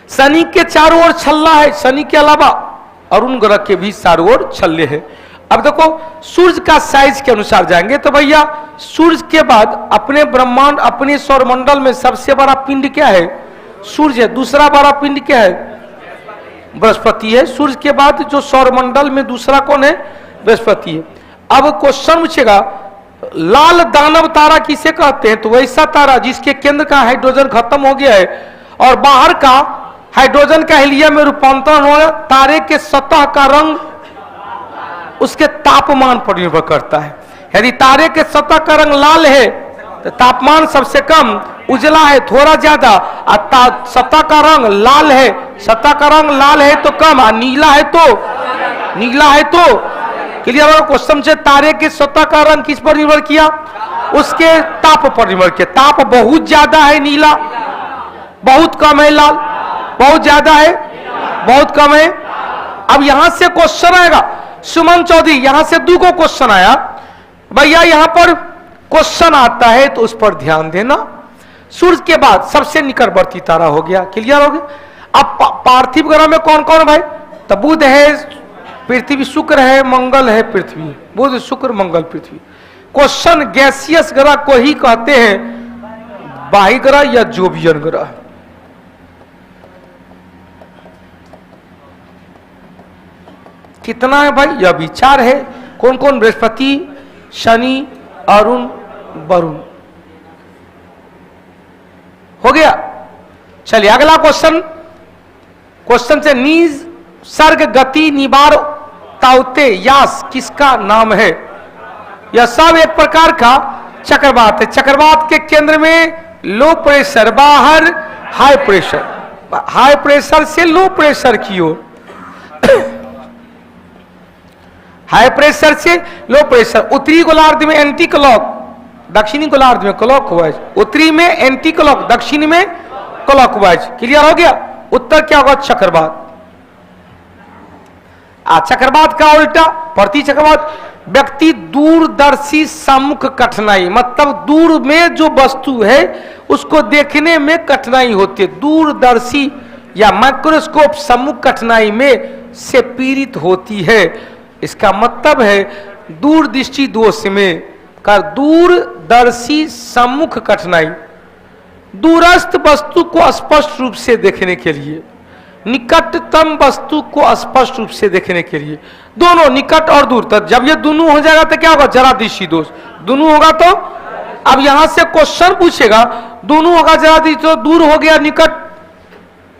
शनि के चारों ओर छल्ला है। शनि के अलावा अरुण ग्रह के भी चारों ओर छल्ले हैं। अब देखो, सूर्य का साइज के अनुसार जाएंगे तो भैया सूर्य के बाद अपने ब्रह्मांड, अपने सौरमंडल में सबसे बड़ा पिंड क्या है? सूर्य है। दूसरा बड़ा पिंड क्या है? बृहस्पति है। सूर्य के बाद जो सौरमंडल में दूसरा कौन है? बृहस्पति है। अब क्वेश्चन पूछेगा, लाल दानव तारा किसे कहते हैं? तो वैसा तारा जिसके केंद्र का हाइड्रोजन खत्म हो गया है और बाहर का हाइड्रोजन का हीलियम में रूपांतरण हो गया। तारे के सतह का रंग उसके तापमान पर निर्भर करता है। यदि तारे के सतह का रंग लाल है तो तापमान सबसे कम, उजला है थोड़ा ज्यादा, और सतह का रंग लाल है, सतह का रंग लाल है तो कम, और नीला है तो क्लियर हो? क्वेश्चन से तारे के सतह का रंग किस पर निर्भर किया? उसके ताप पर निर्भर किया। ताप बहुत ज्यादा है नीला, बहुत कम है लाल, बहुत ज्यादा है, बहुत कम है। अब यहां से क्वेश्चन आएगा, सुमन चौधरी, यहां से 2 को क्वेश्चन आया भैया। यहां पर क्वेश्चन आता है तो उस पर ध्यान देना। सूर्य के बाद सबसे निकटवर्ती तारा हो गया, क्लियर हो गया। अब पार्थिव ग्रह में कौन कौन भाई? तो बुध है, पृथ्वी, शुक्र है, मंगल है, पृथ्वी। बुध, शुक्र, मंगल, पृथ्वी। क्वेश्चन, गैसियस ग्रह को ही कहते हैं बाह्य ग्रह या जोवियन ग्रह। कितना है भाई? यह विचार है। कौन कौन? बृहस्पति, शनि, अरुण, वरुण। हो गया। चलिए अगला क्वेश्चन। क्वेश्चन से नीज, सर्ग, गति, निवार, ताउते, यास किसका नाम है? यह सब एक प्रकार का चक्रवात है। चक्रवात के केंद्र में लो प्रेशर, बाहर हाई प्रेशर, हाई प्रेशर से लो प्रेशर की ओर, हाई प्रेशर से लो प्रेशर। उत्तरी गोलार्ध में एंटी क्लॉक, दक्षिणी गोलार्ध में क्लॉकवाइज। उत्तरी में एंटी क्लॉक, दक्षिणी में क्लॉकवाइज। क्लियर हो गया? उत्तर क्या होगा? चक्रवात। चक्रवात का उल्टा प्रति चक्रवात। व्यक्ति दूरदर्शी सम्मुख कठिनाई, मतलब दूर में जो वस्तु है उसको देखने में कठिनाई होती है। दूरदर्शी या माइक्रोस्कोप सम्मुख कठिनाई में से पीड़ित होती है। इसका मतलब है दूरदृष्टि दोष में का दूरदर्शी सम्मुख कठिनाई, दूरस्थ वस्तु को स्पष्ट रूप से देखने के लिए, निकटतम वस्तु को स्पष्ट रूप से देखने के लिए। दोनों निकट और दूर तक, जब ये दोनों हो जाएगा तो क्या होगा? जरा दृष्टि दोष। दोनों होगा तो अब यहां से क्वेश्चन पूछेगा, दोनों होगा जरा दृष्टि तो दूर हो गया निकट।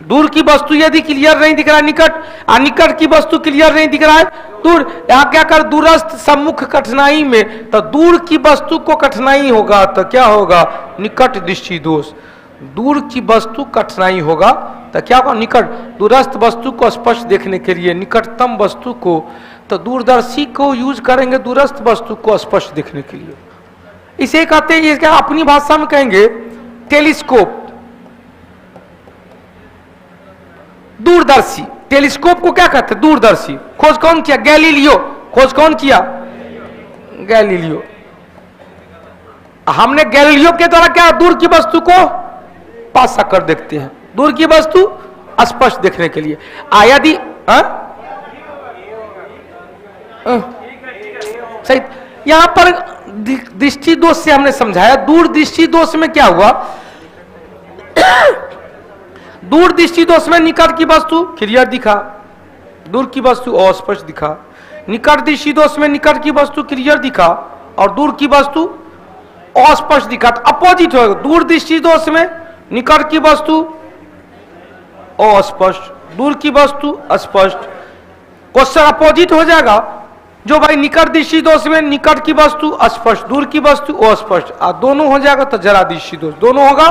दूर की वस्तु यदि क्लियर नहीं दिख रहा है निकट, और निकट की वस्तु क्लियर नहीं दिख रहा है दूर। यहां क्या कर? दूरस्थ सम्मुख कठिनाई में तो दूर की वस्तु को कठिनाई होगा तो क्या होगा? निकट दृष्टि दोष। दूर की वस्तु कठिनाई होगा तो क्या होगा? निकट। दूरस्थ वस्तु को स्पष्ट देखने के लिए निकटतम वस्तु को, तो दूरदर्शी को यूज करेंगे दूरस्थ वस्तु को स्पष्ट देखने के लिए। इसे कहते हैं, क्या अपनी भाषा में कहेंगे टेलीस्कोप, दूरदर्शी। टेलीस्कोप को क्या कहते हैं? दूरदर्शी। खोज कौन किया? गैलीलियो। खोज कौन किया? गैलीलियो। हमने गैलीलियो के द्वारा क्या दूर की वस्तु को पास कर देखते हैं, दूर की वस्तु स्पष्ट देखने के लिए। यदि सही, यहां पर दृष्टि दोष से हमने समझाया। दूर दृष्टि दोष में क्या हुआ? दूर दृष्टि दोष में निकट की वस्तु क्लियर दिखा, दूर की वस्तु अस्पष्ट दिखा। निकट दृष्टि दोष में निकट की वस्तु क्लियर दिखा और दूर की वस्तु अस्पष्ट दिखा। तो अपोजिट होगा, दूर दृष्टि दोष में निकट की वस्तु अस्पष्ट, दूर की वस्तु स्पष्ट। क्वेश्चन अपोजिट हो जाएगा, जो भाई निकट दृष्टि दोष में निकट की वस्तु अस्पष्ट, दूर की वस्तु अस्पष्ट, दोनों हो जाएगा तो जरा दृष्टि दोष दोनों होगा।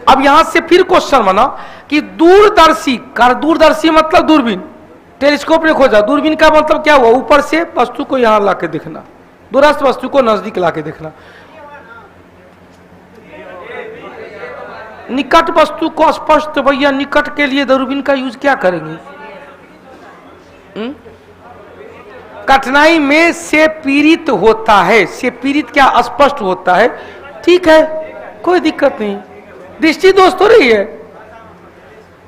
अब यहां से फिर क्वेश्चन बना कि दूरदर्शी का, दूरदर्शी मतलब दूरबीन, टेलीस्कोप ने खोजा, दूरबीन का मतलब क्या हुआ, ऊपर से वस्तु को यहां लाके देखना, दूरस्थ वस्तु को नजदीक लाके देखना। निकट वस्तु को स्पष्ट, भैया निकट के लिए दूरबीन का यूज क्या करेंगे? कठिनाई में से पीड़ित होता है, से पीड़ित क्या स्पष्ट होता है, ठीक है कोई दिक्कत नहीं, दृष्टि दोष तो रही है।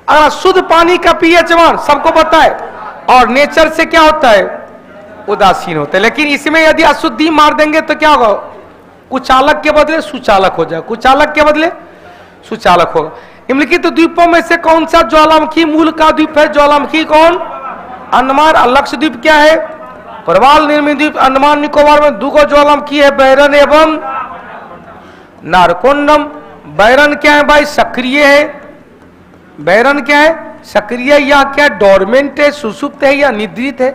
अगर शुद्ध पानी का पीएच मान सबको पता है और नेचर से क्या होता है, उदासीन होता है, लेकिन इसमें यदि अशुद्धि मार देंगे तो क्या होगा, कुचालक के बदले सुचालक हो जाए, कुचालक के बदले सुचालक होगा। निम्नलिखित द्वीपों में से कौन सा ज्वालामुखी मूल का द्वीप है? ज्वालामुखी कौन? अंडमान। लक्षद्वीप क्या है? प्रवाल निर्मित द्वीप। अंडमान निकोबार में दो ज्वालामुखी है, बैरन एवं नारकोंडम। बैरन क्या है भाई? सक्रिय है। बैरन क्या है? सक्रिय, या क्या डोरमेंट है, सुसुप्त है या निद्रित है,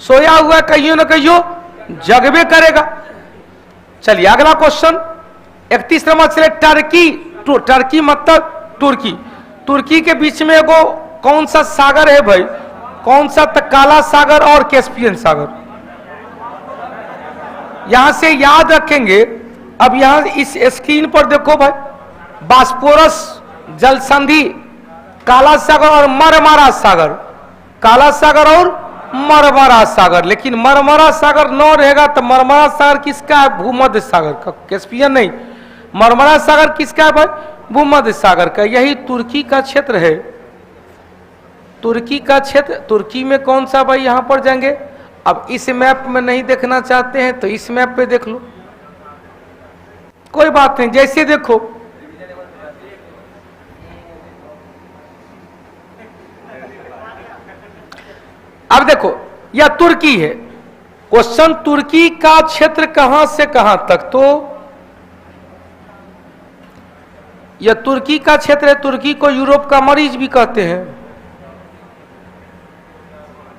सोया हुआ कहियो न कहियो जगबे करेगा। चलिए अगला क्वेश्चन 31 नंबर चले, टर्की। टर्की मतलब तुर्की। तुर्की के बीच में एगो कौन सा सागर है भाई? कौन सा? काला सागर और कैस्पियन सागर। यहां से याद रखेंगे। अब यहां इस स्क्रीन पर देखो भाई, बास्पोरस जल संधि, काला सागर और मरमरा सागर, काला सागर और मरमरा सागर। लेकिन मरमरा सागर न रहेगा तो मरमरा सागर किसका है? भूमध्य सागर का, कैस्पियन नहीं। मरमरा सागर किसका है भाई? भूमध्य सागर का। यही तुर्की का क्षेत्र है, तुर्की का क्षेत्र। तुर्की में कौन सा भाई? यहां पर जाएंगे। अब इस मैप में नहीं देखना चाहते हैं तो इस मैप पे देख लो, कोई बात नहीं, जैसे देखो। अब देखो यह तुर्की है। क्वेश्चन, तुर्की का क्षेत्र कहां से कहां तक? तो यह तुर्की का क्षेत्र है। तुर्की को यूरोप का मरीज भी कहते हैं।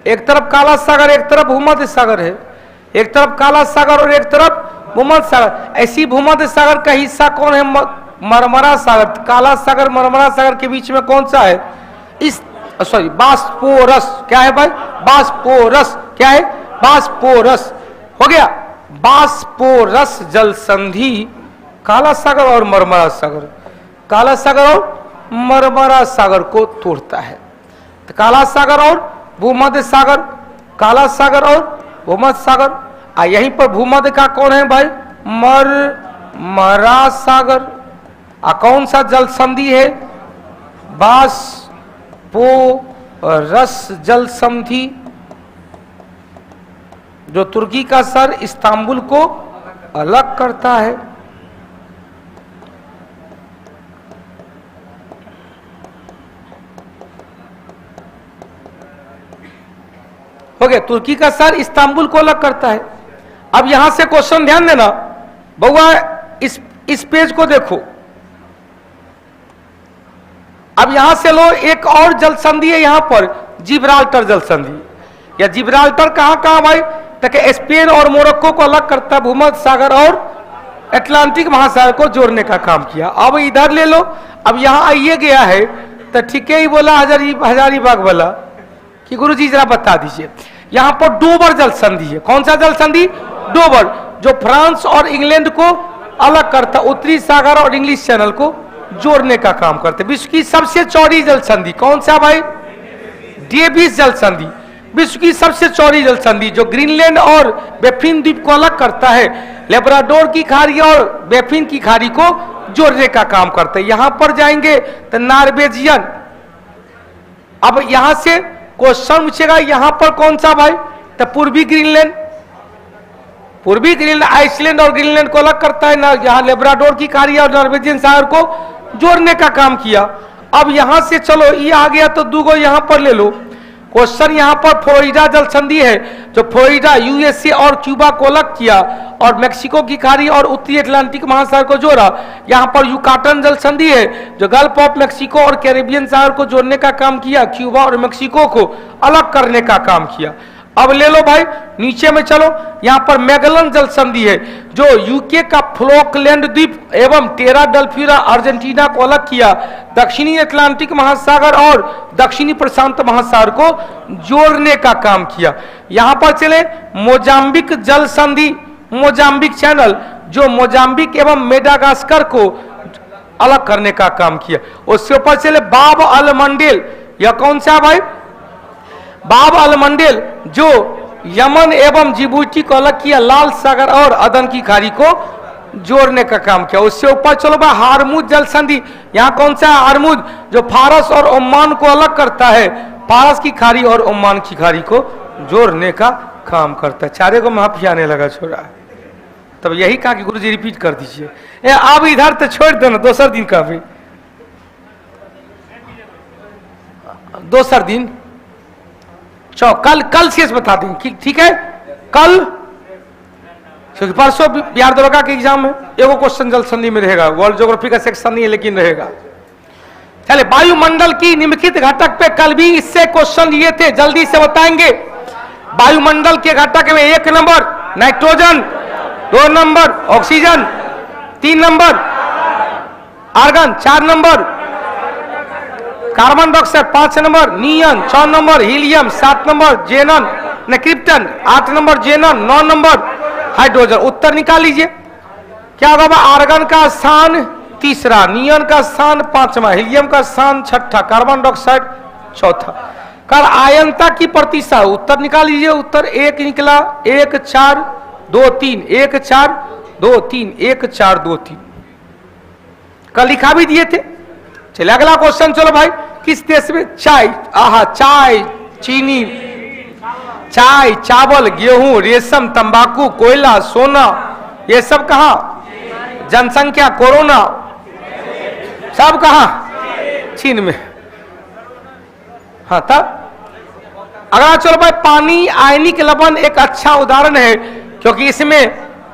एक तरफ काला सागर, एक तरफ भूमध्य सागर है। एक तरफ काला सागर और एक तरफ भूमध्य सागर। ऐसी भूमध्य सागर का हिस्सा कौन है? मरमरा सागर। काला सागर मरमरा सागर के बीच में कौन सा है? इस सॉरी बास्पोरस। क्या है भाई? बास्पोरस। क्या है? बास्पोरस। हो गया। बास्पोरस जल संधि काला सागर और मरमरा सागर, काला सागर और मरमरा सागर को तोड़ता है। तो काला सागर और भूमध्य सागर, काला सागर और भूमध्य सागर। यहीं पर भूमध्य का कौन है भाई? मरमरा सागर। कौन सा जल संधि है? बास्पोरस जल संधि, जो तुर्की का शहर इस्तांबुल को अलग करता है। हो गया, तुर्की का शहर इस्तांबुल को अलग करता है। अब यहां से क्वेश्चन ध्यान देना बउआ, इस पेज को देखो। अब यहां से लो, एक और जल संधि है यहां पर, जिब्राल्टर जल संधि। या जिब्राल्टर कहां भाई? ताकि स्पेन और मोरक्को को अलग करता, भूमध्य सागर और अटलांटिक महासागर को जोड़ने का काम किया। अब इधर ले लो। अब यहां आइए गया है तो ठीक ही बोला हजारीबाग वाला कि गुरुजी जरा बता दीजिए। यहां पर डोबर जल संधि है। कौन सा जल संधि? डोबर, जो फ्रांस और इंग्लैंड को अलग करता, उत्तरी सागर और इंग्लिश चैनल को जोड़ने का काम करते। विश्व की सबसे चौड़ी जल संधि कौन सा भाई? डेविस जल संधि। विश्व की सबसे चौड़ी जल संधि जो ग्रीनलैंड और बेफिन द्वीप को अलग करता है, लेब्राडोर की खाड़ी और बेफिन की खाड़ी को जोड़ने का काम करते हैं। यहां पर जाएंगे तो नॉर्वेजियन। अब यहां से क्वेश्चन पूछेगा यहां पर कौन सा भाई? तो पूर्वी ग्रीनलैंड। पूर्वी ग्रीनलैंड आइसलैंड और ग्रीनलैंड को अलग करता है ना। यहां लेब्राडोर की खाड़ी और नॉर्वेजियन सागर को जोड़ने का काम किया। अब यहां से चलो ये आ गया तो दूगो यहां पर ले लो। क्वेश्चन यहां पर फ्लोरिडा जल संधि है, जो फ्लोरिडा यूएसए और क्यूबा को अलग किया और मेक्सिको की खाड़ी और उत्तरी अटलांटिक महासागर को जोड़ा। यहां पर युकाटन जल संधि है, जो गल्फ ऑफ मेक्सिको और कैरेबियन सागर को जोड़ने का काम किया, क्यूबा और मेक्सिको को अलग करने का काम किया। अब ले लो भाई नीचे में चलो, यहां पर मैगलन जल संधि है, जो यूके का फ्लोकलैंड द्वीप एवं टेरा डेल्फिया अर्जेंटीना को अलग किया, दक्षिणी अटलांटिक महासागर और दक्षिणी प्रशांत महासागर को जोड़ने का काम किया। यहां पर चले मोजाम्बिक जल संधि, मोजाम्बिक चैनल, जो मोजाम्बिक एवं मेडागास्कर को अलग करने का काम किया। उसके ऊपर चले बाब अल मंडेल, यह कौन सा भाई? बाब अल मंडेल, जो यमन एवं जिबूती को अलग किया, लाल सागर और अदन की खाड़ी को जोड़ने का काम किया। उससे ऊपर चलो भाई हारमुज जल संधि, यहाँ कौन सा है? हारमुज, जो फारस और ओमान को अलग करता है, फारस की खाड़ी और ओमान की खाड़ी को जोड़ने का काम करता है। चारे को माफी आने लगा छोड़ा, तब यही कहा कि गुरुजी रिपीट कर दीजिए। अब इधर तो छोड़ दो ना, दोसर दिन का भी, दोसर दिन कल शेष बता देंगे, ठीक है? कल क्योंकि परसों बिहार दरोगा के एग्जाम में एगो क्वेश्चन जल संधि में रहेगा, वर्ल्ड ज्योग्राफी का सेक्शन नहीं है लेकिन रहेगा। चले वायुमंडल की निम्नलिखित घटक पे कल भी इससे क्वेश्चन लिए थे, जल्दी से बताएंगे। वायुमंडल के घटक में 1 number nitrogen, 2 number oxygen, 3 number argon, 4 number carbon dioxide, 5 number neon, 6 number helium, 7 number xenon न krypton, 8 number xenon, 9 number hydrogen. उत्तर निकाल लीजिए क्या होगा? आर्गन का स्थान तीसरा, नियन का स्थान 5वां, हीलियम का स्थान 6ठा, कार्बन डाइऑक्साइड 4था। कर आयनता की प्रतिशत, उत्तर निकाल लीजिए। उत्तर 1 निकला, 1 4 2 3, 1 4 2 3, 1 4 2 3 कल लिखा भी दिए थे। चलिए अगला क्वेश्चन चलो भाई, किस देश में चाय, आहा चाय, चीनी, चाय, चावल, गेहूं, रेशम, तंबाकू, कोयला, सोना, ये सब कहां? जनसंख्या, कोरोना, सब कहां? चीन में। हाँ तब अगला चलो भाई, पानी आयनिक लवण एक अच्छा उदाहरण है, क्योंकि इसमें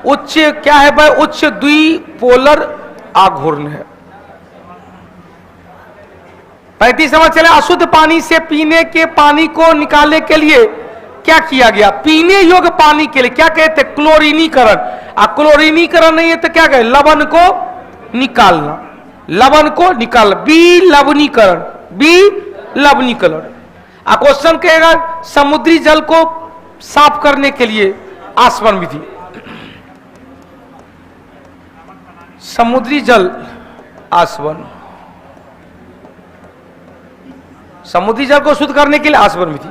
उच्च क्या है भाई? उच्च द्विपोलर आघूर्ण है। 35 समझ चले। अशुद्ध पानी से पीने के पानी को निकालने के लिए क्या किया गया? पीने योग्य पानी के लिए क्या कहते? क्लोरीनीकरण। क्लोरीनीकरण नहीं है तो क्या कहे? लवण को निकालना, लवण को निकाल, विलवणीकरण, विलवणीकरण। क्वेश्चन कहेगा समुद्री जल को साफ करने के लिए आसवन विधि। समुद्री जल आसवन, समुद्री जल को शुद्ध करने के लिए आसवन विधि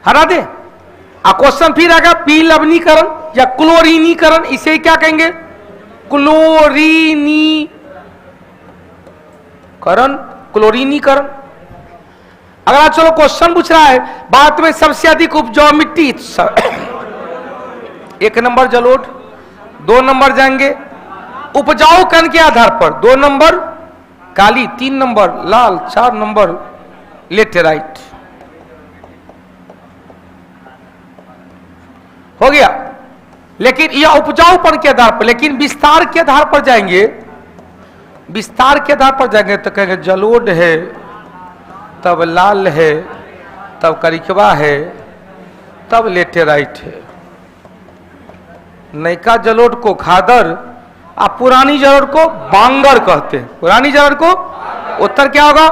हटा दे। क्वेश्चन फिर आएगा विलवणीकरण या क्लोरीनीकरण, इसे क्या कहेंगे? क्लोरीनीकरण, क्लोरीनीकरण। अगला चलो क्वेश्चन पूछ रहा है, भारत में सबसे अधिक उपजाऊ मिट्टी 1 नंबर जलोढ़, 2 नंबर जाएंगे उपजाऊ कण के आधार पर, 2 नंबर काली, 3 नंबर लाल, 4 नंबर लेटेराइट। हो गया। लेकिन यह उपजाऊपन के आधार पर, लेकिन विस्तार के आधार पर जाएंगे, विस्तार के आधार पर जाएंगे तो कहेंगे जलोढ़ है, तब लाल है, तब करिकवा है, तब लेटेराइट है। नयका जलोढ़ को खादर, आप पुरानी जलोढ़ को बांगर कहते हैं। पुरानी जलोढ़ को उत्तर क्या होगा?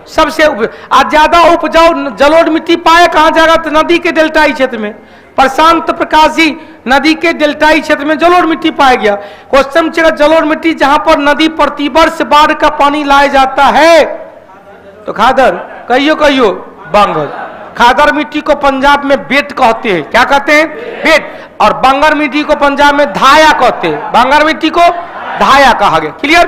सबसे आज ज्यादा उपजाऊ जलोढ़ मिट्टी पाए कहां जाएगा? तो नदी के डेल्टाई क्षेत्र में, प्रशांत प्रकाशी नदी के डेल्टाई क्षेत्र में जलोढ़ मिट्टी पाया गया। क्वेश्चन चलेगा जलोढ़ मिट्टी जहां पर नदी प्रतिवर्ष बाढ़ का पानी लाया जाता है तो खादर, कहियो कहियो बांगर। खादर मिट्टी को पंजाब में बेट कहते हैं। क्या कहते हैं? बेट। और बांगर मिट्टी को पंजाब में धाया कहते हैं। बांगर मिट्टी को धाया कहा गया। क्लियर?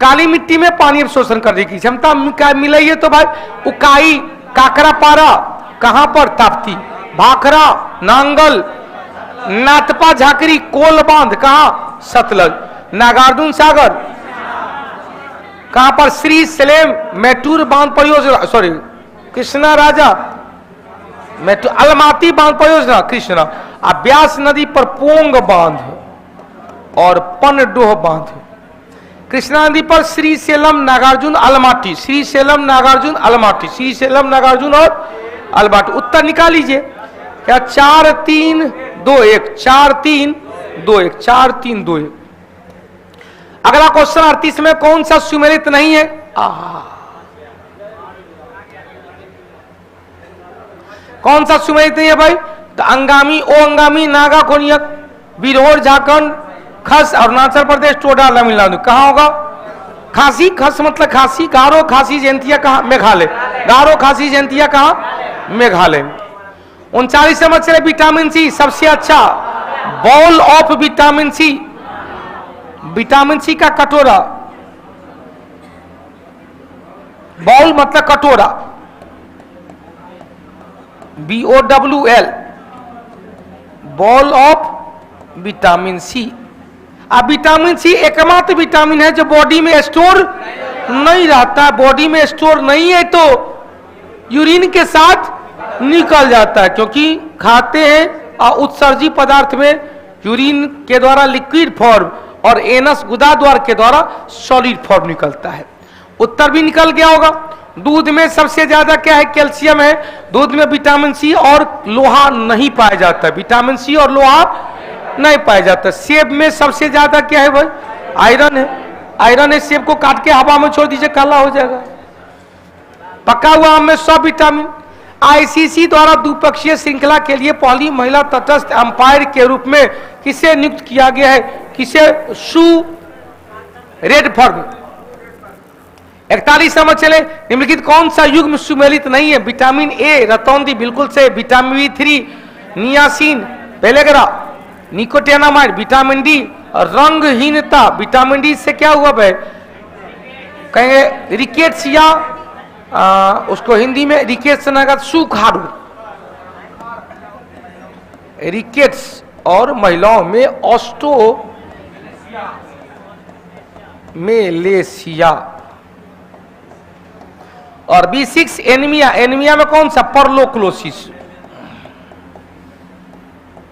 काली मिट्टी में पानी अवशोषण करने की क्षमता मिलाई है तो भाई उकाई, काकरापारा कहां पर? ताप्ती। भाखरा, नांगल, नाथपा, झाकरी, कोल बांध कहां? सतलज। नागार्जुन सागर कहां पर? श्री सलेम मैटूर बांध परियोजना, सॉरी कृष्णा राजा मैटूर अलमाती बांध परियोजना कृष्णा। और ब्यास नदी पर पोंग बांध और पनडोह बांध। कृष्णा नदी पर श्री सेलम नागार्जुन अलमाटी, श्री सेलम नागार्जुन अलमाटी, श्री सेलम नागार्जुन और अलमाटी। उत्तर निकाल लीजिए क्या? 4 3 2 1, 4 3 2 1, 4 3 2 1। अगला क्वेश्चन 38 में कौन सा सुमेलित नहीं है? कौन सा सुमेलित नहीं है भाई? तो अंगामी, ओ अंगामी, नागा कोनियक, बिरहोर, झारखंड, खस, अरुणाचल प्रदेश, टोडा, तमिलनाडु। कहां होगा? खासी, खस मतलब खासी, गारो, खासी जयंतिया कहां? मेघालय। गारो, खासी जयंतिया कहां? मेघालय। 39 नंबर चले, विटामिन सी सबसे अच्छा bowl of vitamin C, vitamin C का कटोरा, बॉल मतलब कटोरा, BOWL, bowl of vitamin C. अब विटामिन सी एकमात्र विटामिन है जो बॉडी में स्टोर नहीं रहता है। बॉडी में स्टोर नहीं है तो यूरिन के साथ निकल जाता है, क्योंकि खाते हैं और उत्सर्जी पदार्थ में यूरिन के द्वारा लिक्विड फॉर्म और एनस गुदाद्वार के द्वारा सॉलिड फॉर्म निकलता है। उत्तर भी निकल गया होगा। दूध में सबसे ज्यादा क्या है? कैल्शियम है। दूध में विटामिन सी और लोहा नहीं पाया जाता है, विटामिन सी और लोहा नहीं पाया जाता। सेब में सबसे ज्यादा क्या है भाई? आयरन है। आयरन है। सेब को काट के हवा में छोड़ दीजिए, काला हो जाएगा। पका हुआ आम में सब विटामिन। आईसीसी द्वारा द्विपक्षीय श्रृंखला के लिए पहली महिला तटस्थ अंपायर के रूप में किसे नियुक्त किया गया है? किसे? शू रेडफर्ड। 41 नंबर चले, निम्नलिखित कौन सा युग्म सुमेलित नहीं है? विटामिन ए रतौंदी बिल्कुल से, vitamin B3 niacin pellagra, nicotinamide, vitamin D रंगहीनता, विटामिन डी से क्या हुआ भाई? कहेंगे रिकेट्स या उसको हिंदी में रिकेट्स ना सुखाड़ू, रिकेट्स। और महिलाओं में ऑस्टोमेलेसिया। और B6 एनीमिया, एनीमिया में कौन सा? परलोक्लोसिस,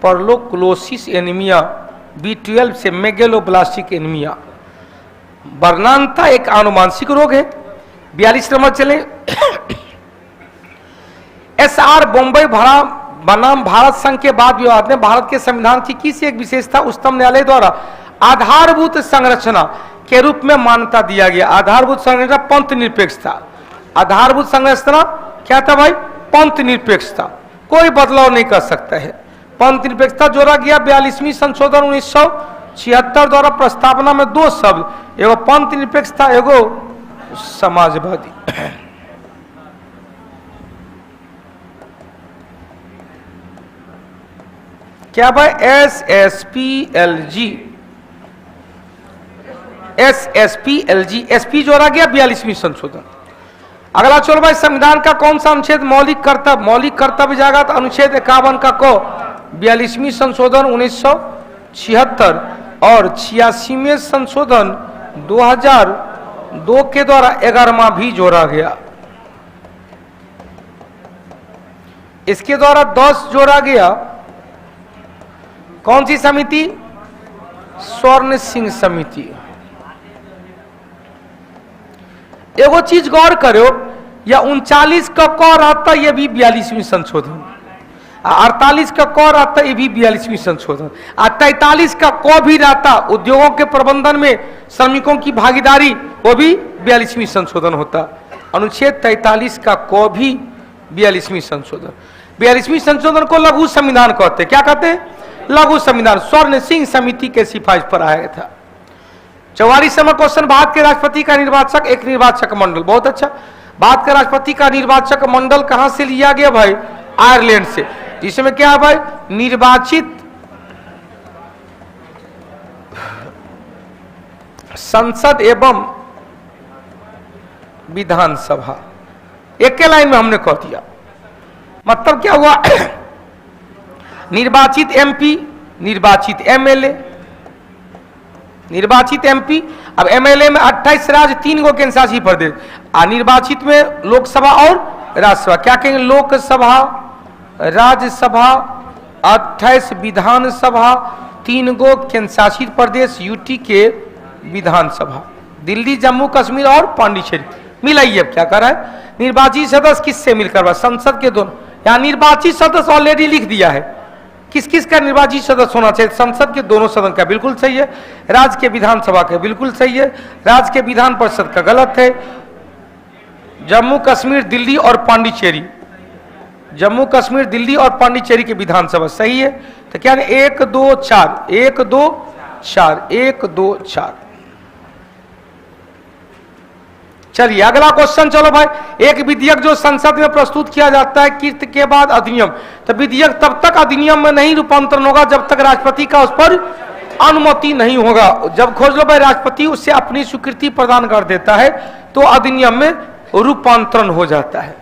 परलोक्लोसिस एनीमिया। B12 से मेगेलोब्लास्टिक एनीमिया। वर्णांता एक आनुवांशिक रोग है। 42 नंबर चले, SR बॉम्बे बनाम भारत संघ के वाद विवाद में भारत के संविधान की किस एक विशेषता उच्चतम न्यायालय द्वारा आधारभूत संरचना के रूप में मान्यता दिया गया? आधारभूत संरचना पंथ निरपेक्षता। आधारभूत संरचना क्या था भाई? पंथ निरपेक्षता, कोई बदलाव नहीं कर सकता है। पंथ निरपेक्षता जोड़ा गया 42वीं संशोधन 1976 द्वारा। प्रस्तावना में 2 शब्द, एगो पंथ निरपेक्षता, एगो समाजवादी। क्या भाई? SSPLG SP जोड़ा गया 42वीं संशोधन। अगला चलो भाई, संविधान का कौन सा अनुच्छेद मौलिक कर्तव्य जागा? तो अनुच्छेद 51 का को 42वीं संशोधन 1976 और 86वें संशोधन 2002 के द्वारा 11वां भी जोड़ा गया। इसके द्वारा 10 जोड़ा गया। कौन सी समिति? स्वर्ण सिंह समिति। एगो चीज गौर करो, या 39 का क रहता, ये भी 42वीं संशोधन। 48 का क रहता, ये भी 42वीं संशोधन। 43 का क भी रहता, उद्योगों के प्रबंधन में श्रमिकों की भागीदारी, वो भी 42वीं संशोधन होता। अनुच्छेद 43 का क भी 42वीं संशोधन। 42वीं संशोधन को लघु संविधान कहते। क्या कहते? लघु संविधान। स्वर्ण सिंह समिति के सिफारिश पर आया था। 44 नंबर क्वेश्चन, भारत के राष्ट्रपति का निर्वाचक एक निर्वाचक मंडल। बहुत अच्छा। भारत के राष्ट्रपति का निर्वाचक मंडल कहां से लिया गया भाई? आयरलैंड से। इसमें क्या है भाई? निर्वाचित संसद एवं विधानसभा। एक के लाइन में हमने कह दिया। मतलब क्या हुआ? निर्वाचित MP, निर्वाचित MLA, निर्वाचित MP अब एमएलए में 28 राज्य, 3 गो केंद्र शासित प्रदेश, निर्वाचित में लोकसभा और राज्यसभा। क्या कहेंगे? लोकसभा, राज्यसभा, 28 विधानसभा, 3 गो केंद्र शासित प्रदेश, यूटी के विधानसभा, दिल्ली, जम्मू कश्मीर और पांडिचेरी। मिलाइए अब क्या कर रहा है। निर्वाचित सदस्य किससे मिलकर बा? संसद के दोनों, यहाँ निर्वाचित सदस्य ऑलरेडी लिख दिया है। किस किस का निर्वाचित सदस्य होना चाहिए? संसद के दोनों सदन का, बिल्कुल सही है। राज्य के विधानसभा का, बिल्कुल सही है। राज्य के विधान परिषद का गलत है। जम्मू कश्मीर, दिल्ली और पांडिचेरी, जम्मू कश्मीर, दिल्ली और पांडिचेरी के विधानसभा सही है। तो क्या है? 1 2 4, 1 2 4, 1 2 4। चलिए अगला क्वेश्चन। चलो भाई, एक विधेयक जो संसद में प्रस्तुत किया जाता है कीर्त के बाद अधिनियम, तो विधेयक तब तक अधिनियम में नहीं रूपांतरण होगा जब तक राष्ट्रपति का उस पर अनुमति नहीं होगा। जब खोज लो भाई राष्ट्रपति उससे अपनी स्वीकृति प्रदान कर देता है तो अधिनियम में रूपांतरण हो जाता है।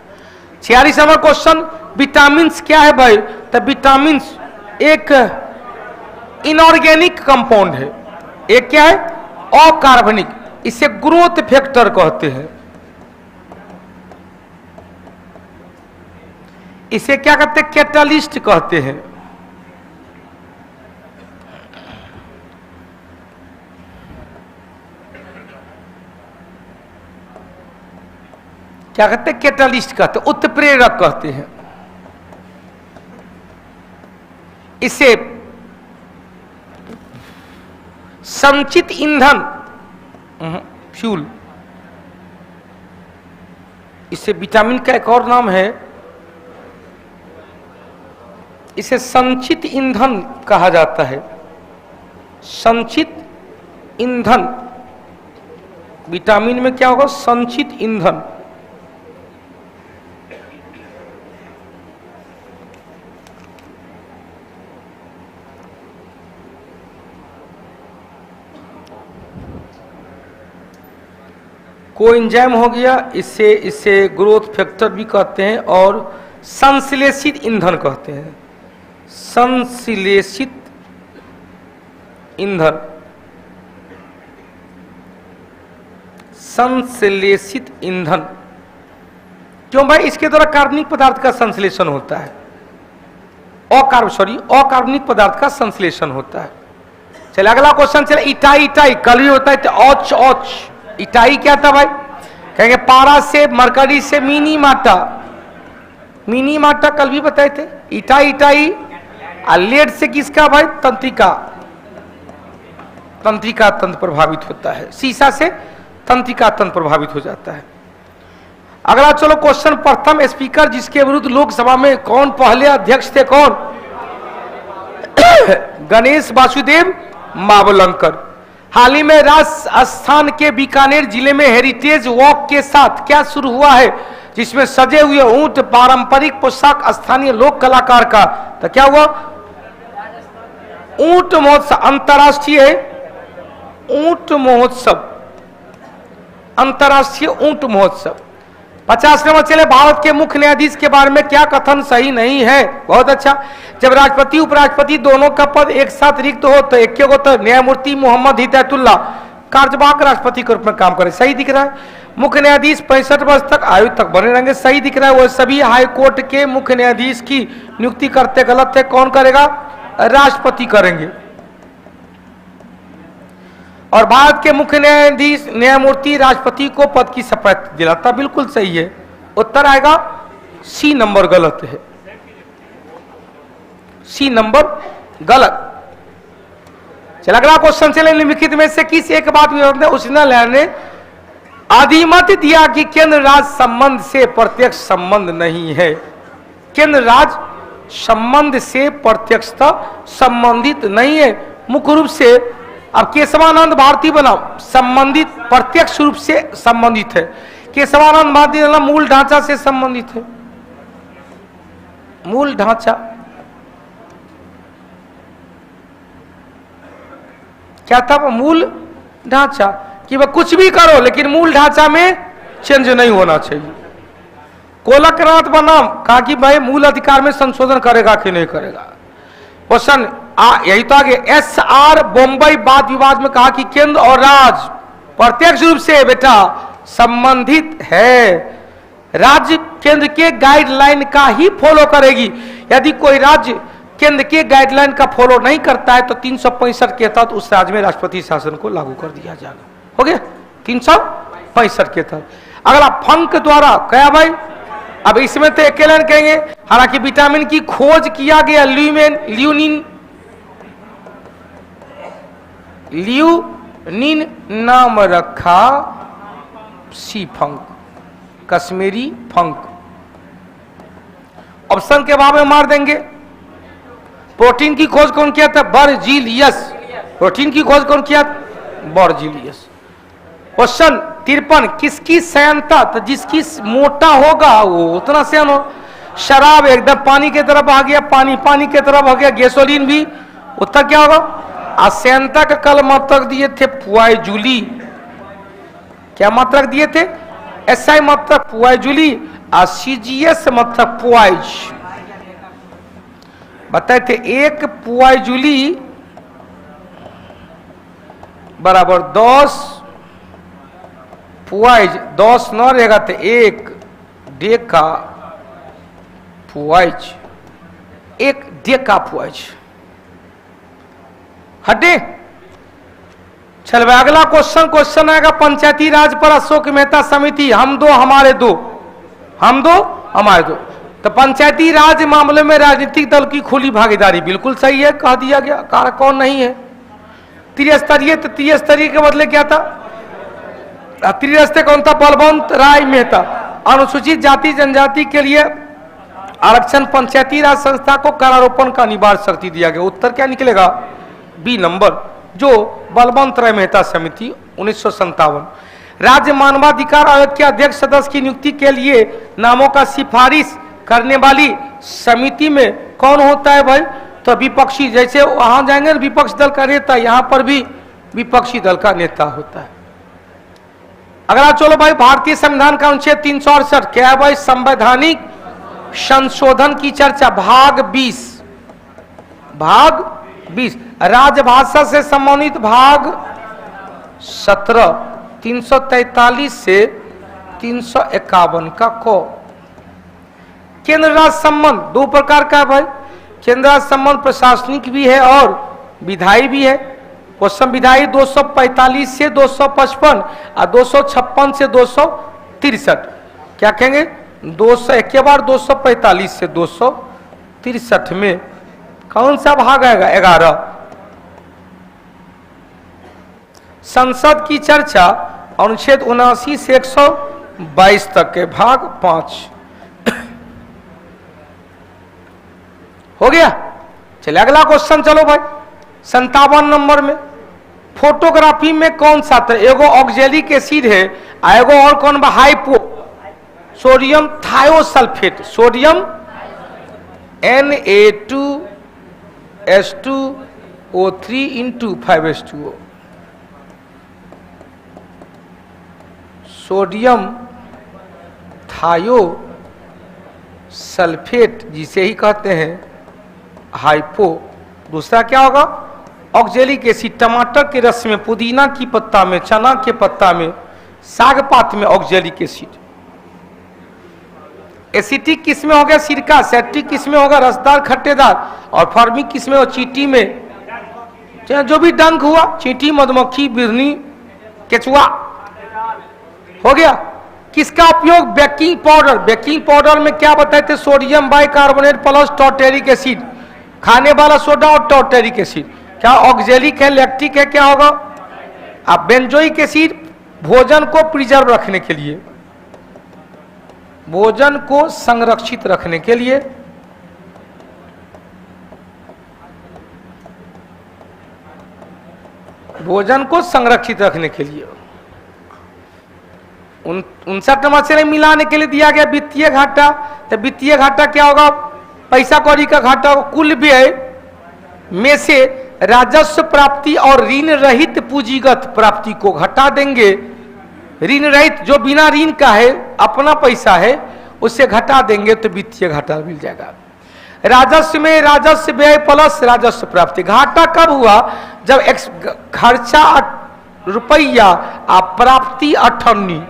46 नंबर क्वेश्चन, विटामिन क्या है भाई? तो विटामिन एक इनऑर्गेनिक कंपाउंड है। एक क्या है? अकार्बनिक। इसे ग्रोथ फैक्टर कहते हैं। इसे क्या कहते हैं? कैटलिस्ट कहते हैं। क्या कहते हैं? कैटलिस्ट कहते हैं, उत्प्रेरक कहते हैं। इसे संचित ईंधन, फ्यूल, इसे विटामिन का एक और नाम है, इसे संचित ईंधन कहा जाता है। संचित ईंधन, विटामिन में क्या होगा? संचित ईंधन। कोएंजाइम हो गया, इसे ग्रोथ फैक्टर भी कहते हैं और संश्लेषित ईंधन कहते हैं। संश्लेषित ईंधन, संश्लेषित ईंधन। क्यों भाई? इसके द्वारा कार्बनिक पदार्थ का संश्लेषण होता है। अकार्बनिक पदार्थ का संश्लेषण होता है। चलिए अगला क्वेश्चन। चले इटाई, इटाई कल भी होता है। औच, औच, इटाई क्या था भाई? कहेंगे पारा से, मरकरी से मिनी माटा। मिनी माटा कल भी बताए थे। Itai, itai. लेड से किसका भाई? तंत्रिका, तंत्रिका तंत्र प्रभावित होता है। सीसा से तंत्रिका तंत्र प्रभावित हो जाता है। अगला चलो क्वेश्चन। प्रथम स्पीकर जिसके विरुद्ध लोकसभा में कौन पहले अध्यक्ष थे? कौन? गणेश वासुदेव मावलंकर। हाल ही में राजस्थान के बीकानेर जिले में हेरिटेज वॉक के साथ क्या शुरू हुआ है जिसमें सजे हुए ऊंट, पारंपरिक पोशाक, स्थानीय लोक कलाकार का? तो क्या हुआ? ऊंट महोत्सव, अंतर्राष्ट्रीय ऊंट महोत्सव, अंतर्राष्ट्रीय ऊंट महोत्सव। 50 नंबर। चले भारत के मुख्य न्यायाधीश के बारे में क्या कथन सही नहीं है? बहुत अच्छा। जब राष्ट्रपति उपराष्ट्रपति दोनों का पद एक साथ रिक्त हो तो एक होता है न्यायमूर्ति मोहम्मद हिदायतुल्लाह कार्यवाहक राष्ट्रपति के रूप में काम करे। सही दिख रहा है। मुख्य न्यायाधीश 65 वर्ष तक आयु तक बने रहेंगे। सही दिख रहा है। वह सभी हाई कोर्ट के मुख्य न्यायाधीश की नियुक्ति करते गलत है। कौन करेगा? राष्ट्रपति करेंगे। और भारत के मुख्य न्यायाधीश न्यायमूर्ति राष्ट्रपति को पद की शपथ दिलाता। बिल्कुल सही है। उत्तर आएगा सी नंबर, गलत है। सी नंबर गलत। चल अगला क्वेश्चन। चले निम्नलिखित में से किस एक बात उच्चतम न्यायालय ने अधिमत दिया कि केंद्र राज्य संबंध से प्रत्यक्ष संबंध नहीं है? केंद्र राज्य संबंध से प्रत्यक्षता संबंधित नहीं है। मुख्य रूप से अब केशवानंद भारती बनाम संबंधित, प्रत्यक्ष रूप से संबंधित है। केशवानंद भारती मूल ढांचा से संबंधित है। मूल ढांचा क्या था? मूल ढांचा कि वह कुछ भी करो लेकिन मूल ढांचा में चेंज नहीं होना चाहिए। गोलकनाथ बनाम कहा कि भाई मूल अधिकार में संशोधन करेगा कि नहीं करेगा। क्वेश्चन यही तो आगे। SR बॉम्बई वाद विवाद में कहा कि केंद्र और राज्य प्रत्यक्ष रूप से बेटा संबंधित है, राज्य केंद्र के गाइडलाइन का ही फॉलो करेगी। यदि कोई राज्य केंद्र के गाइडलाइन का फॉलो नहीं करता है तो 365 के तहत उस राज्य में राष्ट्रपति शासन को लागू कर दिया जाएगा। हो गया 365 के तहत। अगला फंक द्वारा क्या भाई, अब इसमें तो एक लाइन कहेंगे, हालांकि विटामिन की खोज किया गया ल्यूनिन नाम रखा सी फंक, कश्मीरी फंक। ऑप्शन के बाद में मार देंगे। प्रोटीन की खोज कौन किया था? बर्जीलियस। प्रोटीन की खोज कौन किया? बर्जीलियस। क्वेश्चन 53, किसकी सयनता? तो जिसकी मोटा होगा वो उतना सयन हो। शराब एकदम पानी की तरफ आ गया, पानी की तरफ हो गया, गैसोलीन भी उत्तर क्या होगा? असयनता का कल मात्रक दिए थे पुआइजूली। क्या मात्रक दिए थे? एसआई मात्रक पुआइजूली, सीजीएस मात्रक पुआइज। बताए थे एक पुआइजूली बराबर 10 पुआइज, 10 न रहेगा तो 1 डेका पुआइज, 1 डेका पुआइज। हटे चल भाई अगला क्वेश्चन आएगा पंचायती राज पर अशोक मेहता समिति, हम दो हमारे दो, हम दो हमारे दो। तो पंचायती राज मामले में राजनीतिक दल की खुली भागीदारी बिल्कुल सही है, कह दिया गया। कारक कौन नहीं है? त्रिस्तरीय, तो त्रिस्तरीय के बदले क्या था? त्रिस्तरीय कौन था? बलवंत राय मेहता। अनुसूचित जाति जनजाति के लिए आरक्षण पंचायती राज संस्था को करारोपण का अनिवार्य शर्ती दिया गया। उत्तर क्या निकलेगा? बी नंबर, जो बलवंत राय मेहता समिति 1957। राज्य मानवाधिकार आयोग के अध्यक्ष सदस्य की नियुक्ति के लिए नामों का सिफारिश करने वाली समिति में कौन होता है भाई? तो विपक्षी, जैसे वहां जाएंगे विपक्ष दल का नेता, यहां पर भी विपक्षी दल का नेता होता है। अगला चलो भाई, भारतीय संविधान का अनुच्छेद 368 क्या है भाई? संवैधानिक संशोधन की चर्चा, भाग 20, भाग 20। राजभाषा से संबंधित भाग 17, 343 से 351 का को। केंद्र राज्य संबंध दो प्रकार का है भाई। केंद्र राज्य संबंध प्रशासनिक भी है और विधायी भी है। क्वेश्चन विधायी 245 से 255 और 256 से 263। क्या कहेंगे? 200 एक के बार 245 से 263 में कौन सा भाग आएगा? 11। संसद की चर्चा अनुच्छेद 79 से 122 तक के, भाग 5। हो गया। चलिए अगला क्वेश्चन चलो भाई, 57 नंबर में फोटोग्राफी में कौन सा था? एगो ऑक्जेलिक एसिड है, एगो और कौन बा? Hypo sodium thiosulphate, sodium Na2S2O3 × 5H2O, sodium thiosulphate जिसे ही कहते हैं हाइपो। दूसरा क्या होगा? ऑक्जेलिक एसिड, टमाटर के रस में, पुदीना की पत्ता में, चना के पत्ता में, साग पात में ऑक्जेलिक एसिड। एसिटिक किसमें हो गया? सिरका। सेट्रिक किसमें होगा? रसदार खट्टेदार। और फॉर्मिक किसमें हो? चींटी में। जो भी डंक हुआ, चींटी, मधुमक्खी, बिरनी, केचुआ। हो गया। किसका उपयोग? Baking powder. बेकिंग पाउडर में क्या बताए थे? सोडियम बाइकार्बोनेट प्लस टॉर्टेरिक एसिड, खाने वाला सोडा और टॉर्टेरिक एसिड। क्या ऑक्जेलिक है, लैक्टिक है, क्या होगा? अब बेंजोइक एसिड भोजन को प्रिजर्व रखने के लिए, भोजन को संरक्षित रखने के लिए। भोजन को संरक्षित रखने के लिए 59 नंबर से मिलाने के लिए दिया गया वित्तीय घाटा। तो वित्तीय घाटा क्या होगा? पैसा कौड़ी का घाटा होगा। कुल व्यय में से राजस्व प्राप्ति और ऋण रहित पूंजीगत प्राप्ति को घटा देंगे। ऋण रहित जो बिना ऋण का है, अपना पैसा है, उससे घटा देंगे तो वित्तीय घाटा मिल जाएगा। राजस्व में राजस्व व्यय प्लस राजस्व प्राप्ति। घाटा कब हुआ? जब खर्चा रुपया आ प्राप्ति 98,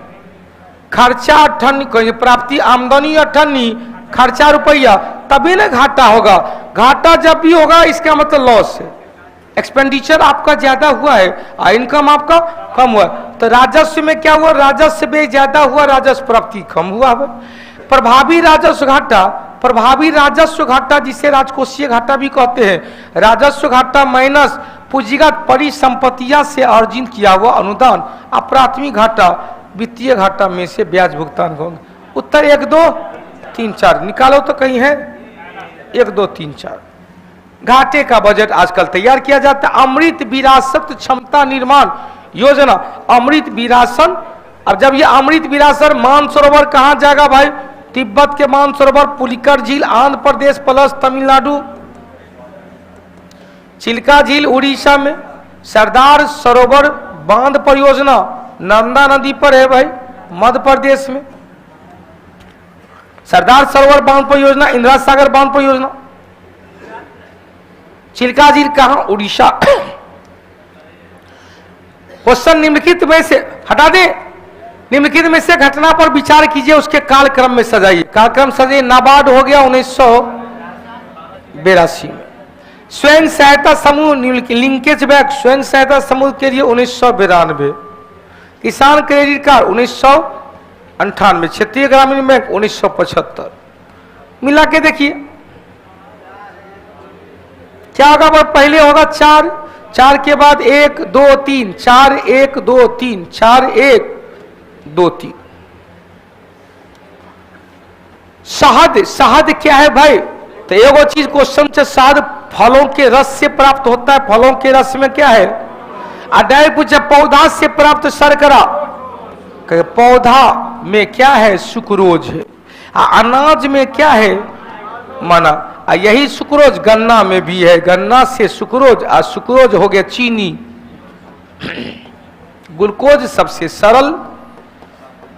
खर्चा 98, कहीं प्राप्ति आमदनी 98, खर्चा रुपया, तभी ना घाटा होगा। घाटा जब भी होगा इसका मतलब लॉस है। एक्सपेंडिचर आपका ज्यादा हुआ है और इनकम आपका कम हुआ, तो राजस्व में क्या हुआ? राजस्व में ज्यादा हुआ, राजस्व प्राप्ति कम हुआ है। प्रभावी राजस्व घाटा, प्रभावी राजस्व घाटा जिसे राजकोषीय घाटा भी कहते हैं, राजस्व घाटा माइनस पूंजीगत परिसंपत्तियां से अर्जित किया हुआ अनुदान, अप्राथमिक घाटा वित्तीय घाटा में से ब्याज भुगतान होंगे। उत्तर 1 2 3 4 निकालो तो कहीं है 1 2 3 4। घाटे का बजट आजकल तैयार किया जाता है। अमृत विरासत क्षमता निर्माण योजना, अमृत विरासन। अब जब ये अमृत विरासत, मानसरोवर कहाँ जाएगा भाई? तिब्बत के मानसरोवर, पुलिकर झील आंध्र प्रदेश प्लस तमिलनाडु, चिल्का झील उड़ीसा में, सरदार सरोवर बांध परियोजना नर्मदा नदी पर है भाई मध्य प्रदेश में, सरदार सरोवर बांध परियोजना, इंदिरा सागर बांध परियोजना। चिल्का झील कहां? उड़ीसा। क्वेश्चन निम्नलिखित में से हटा दे, निम्नलिखित में से घटना पर विचार कीजिए, उसके कालक्रम में सजाइए। कालक्रम सजाइए। नाबार्ड हो गया 1982 में। स्वयं सहायता समूह लिंकेज बैंक स्वयं सहायता समूह के लिए 1992, किसान क्रेडिट कार्ड 1998, क्षेत्रीय ग्रामीण बैंक 1975। मिला के देखिए क्या होगा? पहले होगा 4, 4 के बाद 1 2 3, 4 1 2 3, 4 1 2 3। शहद, शहद क्या है भाई? तो एगो चीज क्वेश्चन से, शहद फलों के रस से प्राप्त होता है। फलों के रस में क्या है? अडाई पूछे पौधा से प्राप्त शर्करा, पौधा में क्या है? सुक्रोज है। अनाज में क्या है? माना। यही सुक्रोज गन्ना में भी है, गन्ना से सुक्रोज, और सुक्रोज हो गया चीनी। ग्लूकोज सबसे सरल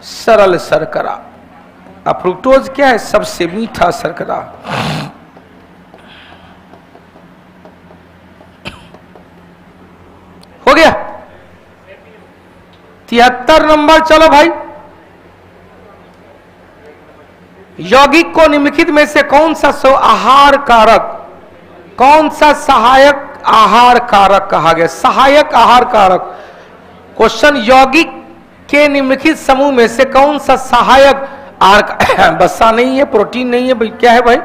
सरल शर्करा, और फ्रुक्टोज क्या है? सबसे मीठा शर्करा। हो गया 73 नंबर। चलो भाई, यौगिक को निम्नलिखित में से कौन सा आहार कारक, कौन सा सहायक आहार कारक कहा गया? सहायक आहार कारक। क्वेश्चन, यौगिक के निम्नलिखित समूह में से कौन सा सहायक आहार? वसा नहीं है, प्रोटीन नहीं है भाई, क्या है भाई?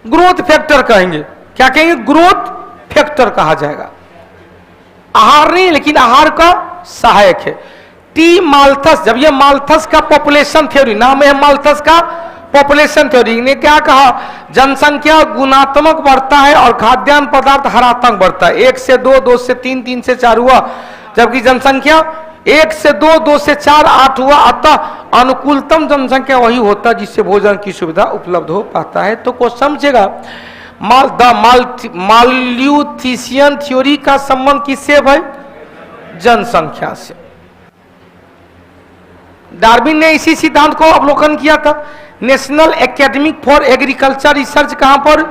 ग्रोथ फैक्टर कहेंगे। क्या कहेंगे? ग्रोथ फैक्टर कहा जाएगा। आहार नहीं, लेकिन आहार का सहायक है। टी माल्थस, जब ये माल्थस का पॉपुलेशन थ्योरी, नाम है माल्थस का पॉपुलेशन थ्योरी, ने क्या कहा? जनसंख्या गुणात्मक बढ़ता है और खाद्यान्न पदार्थ हरात्मक बढ़ता है। 1 से 2, 2 से 3, 3 से 4 हुआ, जबकि जनसंख्या 1 से 2, 2 से 4, 8 हुआ। अतः अनुकूलतम जनसंख्या वही होता है जिससे भोजन की सुविधा उपलब्ध हो पाता है। तो कुछ समझेगा, माल्यूथिशियन थ्योरी का संबंध किससे भाई? जनसंख्या से। डार्विन ने इसी सिद्धांत को अवलोकन किया था। National academic for agriculture research कहां पर?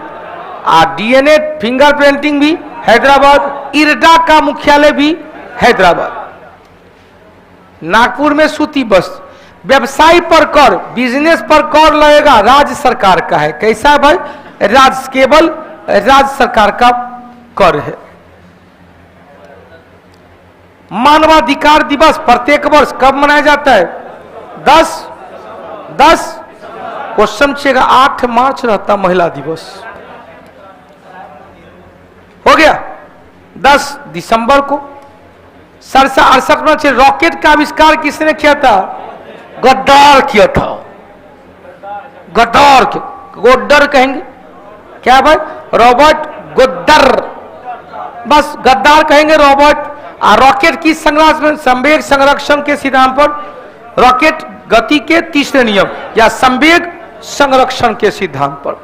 डीएनए फिंगरप्रिंटिंग भी हैदराबाद। इरडा का मुख्यालय भी हैदराबाद। नागपुर में सूती बस। व्यवसाय पर कर, बिजनेस पर कर लगेगा, राज्य सरकार का है। कैसा है भाई? राज्य, केवल राज्य सरकार का कर है। मानवाधिकार दिवस प्रत्येक वर्ष कब मनाया जाता है? 10 क्वेश्चन छेगा। 8 मार्च रहता महिला दिवस। हो गया 10 दिसंबर को। 67 में रॉकेट का आविष्कार किसने किया था? गद्दार किया था। गद्दार के गोड्डर कहेंगे क्या भाई? रॉबर्ट गोद्दर, बस गद्दार कहेंगे रॉबर्ट। रॉकेट की संवेग संरक्षण के सिद्धांत पर, रॉकेट गति के तीसरे नियम या संवेग संरक्षण के सिद्धांत पर।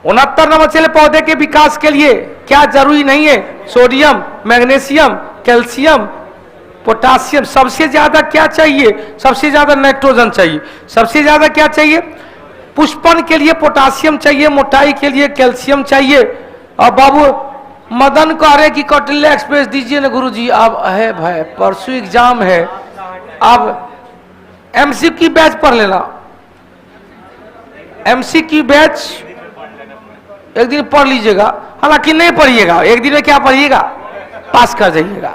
69 नंबर चले, पौधे के विकास के लिए क्या जरूरी नहीं है? Sodium, magnesium, calcium, potassium. सबसे ज्यादा क्या चाहिए? सबसे ज्यादा नाइट्रोजन चाहिए। सबसे ज्यादा क्या चाहिए? पुष्पन के लिए पोटासियम चाहिए, मोटाई के लिए कैल्शियम चाहिए, और बाबू मदन कह रहे कि कौटिल्य एक्सप्रेस दीजिए ना गुरुजी। अब है भाई, परसों एग्जाम है, अब एमसीक्यू बैच पढ़ लेना। एमसीक्यू बैच एक दिन पढ़ लीजिएगा, हालांकि नहीं पढ़िएगा, एक दिन में क्या पढ़िएगा, पास कर जाइएगा।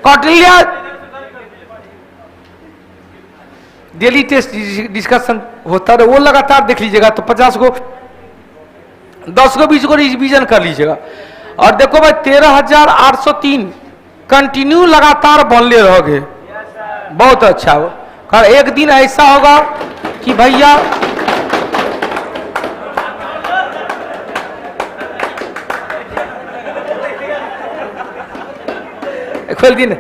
कौटिल्य डेली टेस्ट डिस्कशन होता है, वो लगातार देख लीजिएगा, तो 50 को 10 को 20 को रिवीजन कर लीजिएगा। और देखो भाई 13,803 कंटिन्यू लगातार बनले रहोगे, बहुत अच्छा हो। और एक दिन ऐसा होगा कि भैया खोल दिन,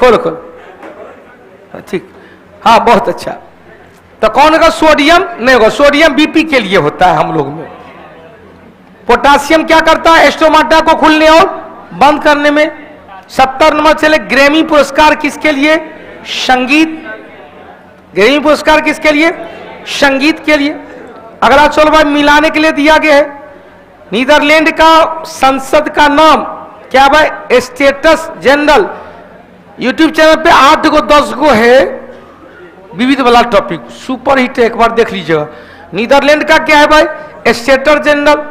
खोल खोल, ठीक, हाँ बहुत अच्छा। तो कौन होगा, सोडियम नहीं होगा, सोडियम बीपी के लिए होता है हम लोग में। पोटासियम क्या करता है, स्टोमाटा को खुलने और बंद करने में। 70 नंबर चले, ग्रैमी पुरस्कार किसके लिए, संगीत। ग्रैमी पुरस्कार किसके लिए, संगीत के लिए। अगला चलो भाई मिलाने के लिए दिया गया है। नीदरलैंड का संसद का नाम क्या भाई, स्टेटस जनरल। यूट्यूब चैनल पे 8 को 10 को है विविध वाला टॉपिक, सुपर हिट है, एक बार देख लीजिएगा। नीदरलैंड का क्या है भाई, स्टेटस जनरल।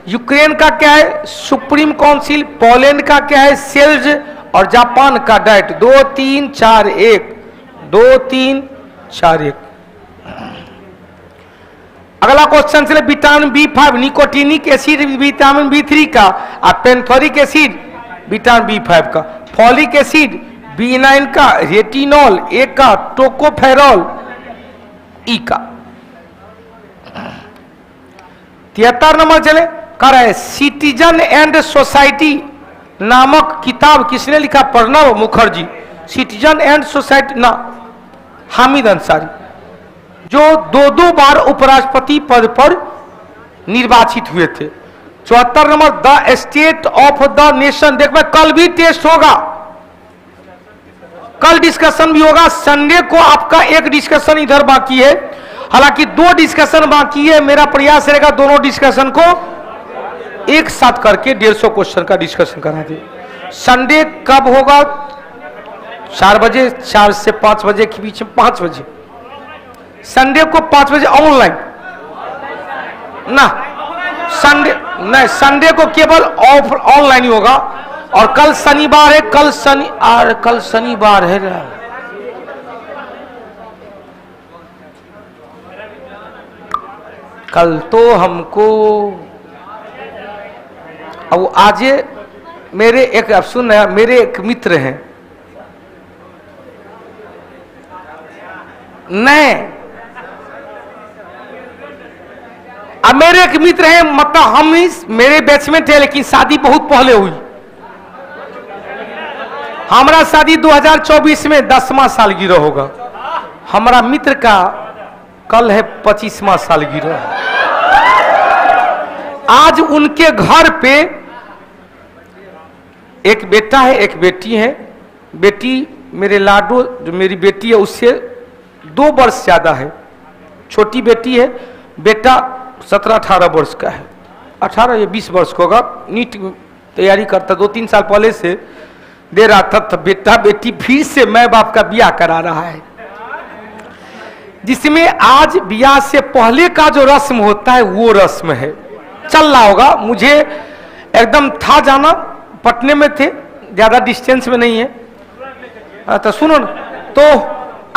यूक्रेन का क्या है, सुप्रीम काउंसिल। पोलैंड का क्या है, सेल्ज। और जापान का डाइट। 2 3 4 1, 2 3 4 1। अगला क्वेश्चन से vitamin B5, nicotinic acid vitamin B3 का, और पेंथोरिक एसिड विटामिन B5 का, फॉलिक एसिड B9 का, रेटिनॉल ए का, टोकोफेरॉल ई का। 73 नंबर चले कर रहे, सिटीजन एंड सोसाइटी नामक किताब किसने लिखा, Pranab Mukherjee. Citizen and society ना, हामिद अंसारी, जो 2 बार उपराष्ट्रपति पद पर निर्वाचित हुए थे। 74 number the state of the nation. देख भाई कल भी टेस्ट होगा, कल डिस्कशन भी होगा। संडे को आपका एक डिस्कशन इधर बाकी है, हालांकि 2 डिस्कशन बाकी है। मेरा प्रयास रहेगा दोनों डिस्कशन को एक साथ करके 150 क्वेश्चन का डिस्कशन करा दे। संडे कब होगा, 4 बजे, 4 से 5 बजे के बीच में, 5 बजे संडे को, 5 बजे ऑनलाइन ना, संडे नहीं, संडे को केवल ऑफ ऑनलाइन ही होगा। और कल शनिवार है, कल शनिवार है ना, कल तो हमको अब आज मेरे एक, अब सुन, मेरे एक मित्र हैं, नहीं अब मेरे एक मित्र हैं, मतलब हम इस मेरे बैचमेंट है, लेकिन शादी बहुत पहले हुई। हमारा शादी 2024 में 10वां सालगिरह होगा। हमारा मित्र का कल है 25वां सालगिरह। आज उनके घर पे एक बेटा है, एक बेटी है। बेटी मेरे लाडो, जो मेरी बेटी है उससे 2 वर्ष ज्यादा है, छोटी बेटी है। बेटा 17-18 वर्ष का है, 18 या 20 वर्ष का होगा। नीट तैयारी करता, 2-3 साल पहले से दे रहा था। तो बेटा बेटी फिर से माँ बाप का ब्याह करा रहा है, जिसमें आज ब्याह से पहले का जो रस्म होता है वो रस्म है, चल रहा होगा। मुझे एकदम था जाना, पटने में थे, ज्यादा डिस्टेंस में नहीं है। तो सुनो ना, तो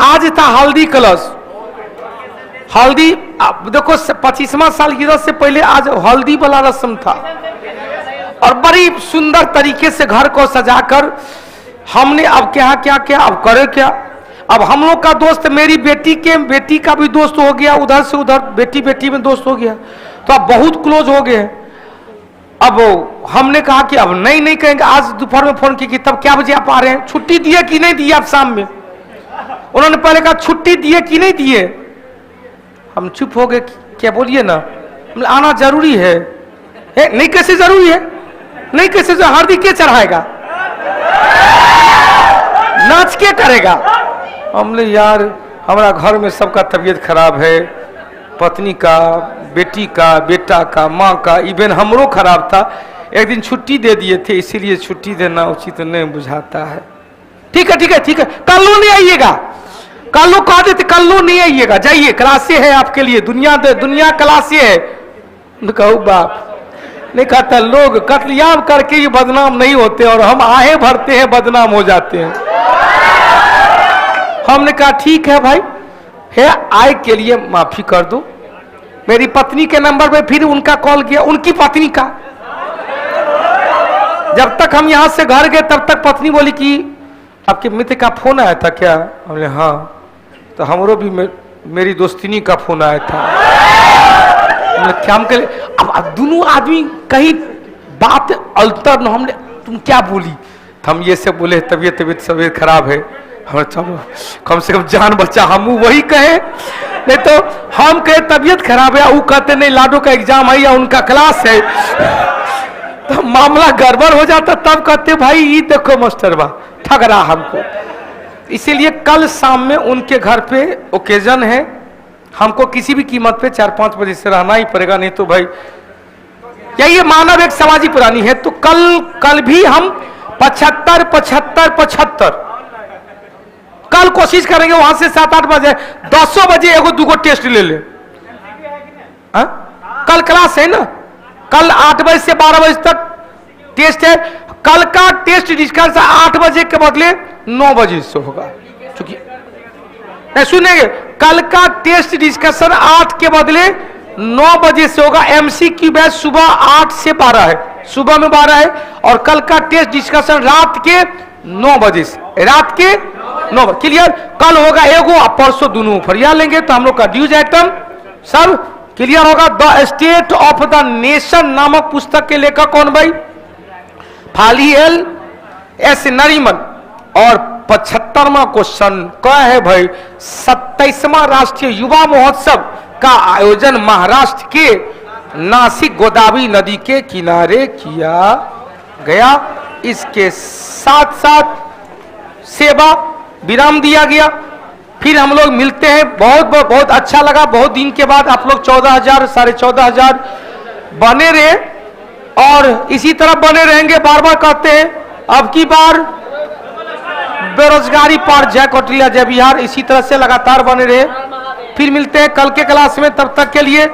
आज था हल्दी कलश। हल्दी देखो 25वां सालगिरह से पहले आज हल्दी वाला रस्म था, और बड़ी सुंदर तरीके से घर को सजाकर हमने अब क्या क्या क्या, अब करे क्या। अब हम लोग का दोस्त मेरी बेटी के बेटी का भी दोस्त हो गया, उधर से उधर बेटी बेटी में दोस्त हो गया, तो अब बहुत क्लोज हो गए। अब हमने कहा कि अब नहीं कहेंगे। आज दोपहर में फोन की तब क्या बजे आप आ रहे हैं, छुट्टी दिए कि नहीं दिए आप शाम में। उन्होंने पहले कहा छुट्टी दिए कि नहीं दिए। हम चुप हो गए, क्या बोलिए ना, आना जरूरी है। नहीं कैसे जरूरी है, नहीं कैसे हार्दी के चढ़ाएगा, नाच के करेगा। हमने यार हमारा घर में सबका तबीयत खराब है, पत्नी का, बेटी का, बेटा का, माँ का, इवन हमरो खराब था, एक दिन छुट्टी दे दिए थे, इसीलिए छुट्टी देना उचित नहीं बुझाता है। ठीक है ठीक है ठीक है, कल्लू नहीं आइएगा, कल्लू कह देते कल्लू नहीं आइएगा, जाइए क्लासे है आपके लिए, दुनिया क्लासे है। कहू बाप नहीं कहता, लोग कत्लेआम करके ये बदनाम नहीं होते और हम आहे भरते हैं बदनाम हो जाते हैं। हमने कहा ठीक है भाई, है आय के लिए माफी कर दो। मेरी पत्नी के नंबर पे फिर उनका कॉल किया, उनकी पत्नी का। जब तक हम यहां से घर गए तब तक पत्नी बोली कि आपके मित्र का फोन आया था क्या? हमने हाँ, तो हमरो भी मेरी दोस्तिनी का फोन आया था। क्या हम कह, अब दोनों आदमी कहीं बात अल्टर न, हमने तुम क्या बोली? हम ये सब बोले तबीयत खराब है। हम चलो कम से कम जान बचा, हम वही कहे, नहीं तो हम कहे तबीयत खराब है, वो कहते नहीं लाडो का एग्जाम है या उनका क्लास है, तो मामला गड़बड़ हो जाता। तब कहते भाई ये देखो मास्टरबा ठग रहा हमको। इसीलिए कल शाम में उनके घर पे ओकेजन है, हमको किसी भी कीमत पे 4-5 बजे से रहना ही पड़ेगा, नहीं तो भाई यही मानव एक समाजी पुरानी है। तो कल भी हम 75 कल कोशिश करेंगे वहां से 7-8 बजे, 10 बजे एगो दूगो टेस्ट ले ले। कल क्लास है ना, कल 8 बजे से 12 बजे तक टेस्ट है। कल का टेस्ट डिस्कस 8 बजे के बदले 9 बजे से होगा, क्योंकि सुनेंगे कल का टेस्ट डिस्कशन 8 के बदले 9 बजे से होगा। एमसीक्यू बैच सुबह 8 से 12 है, सुबह में 12 है, और कल का टेस्ट डिस्कशन रात के 9 बजे से, रात के 9 बजे। क्लियर? कल होगा एगो और परसों दोनों फरिया लेंगे, तो हम लोग का ड्यूज आइटम सब क्लियर होगा। The state of the nation नामक पुस्तक के लेखक कौन भाई? फालियल एस नरीमन। और 75वां क्वेश्चन क्या है भाई? 27वां राष्ट्रीय युवा महोत्सव का आयोजन महाराष्ट्र के नासिक गोदावरी नदी के किनारे किया गया। इसके साथ साथ सेवा विराम दिया गया। फिर हम लोग मिलते हैं, बहुत अच्छा लगा। बहुत दिन के बाद आप लोग 14,000 14,500 बने रहे और इसी तरह बने रहेंगे। बार बार कहते हैं अब की बार बेरोजगारी पार जय कौटिल्य जय बिहार, इसी तरह से लगातार बने रहे। फिर मिलते हैं कल के क्लास में, तब तक के लिए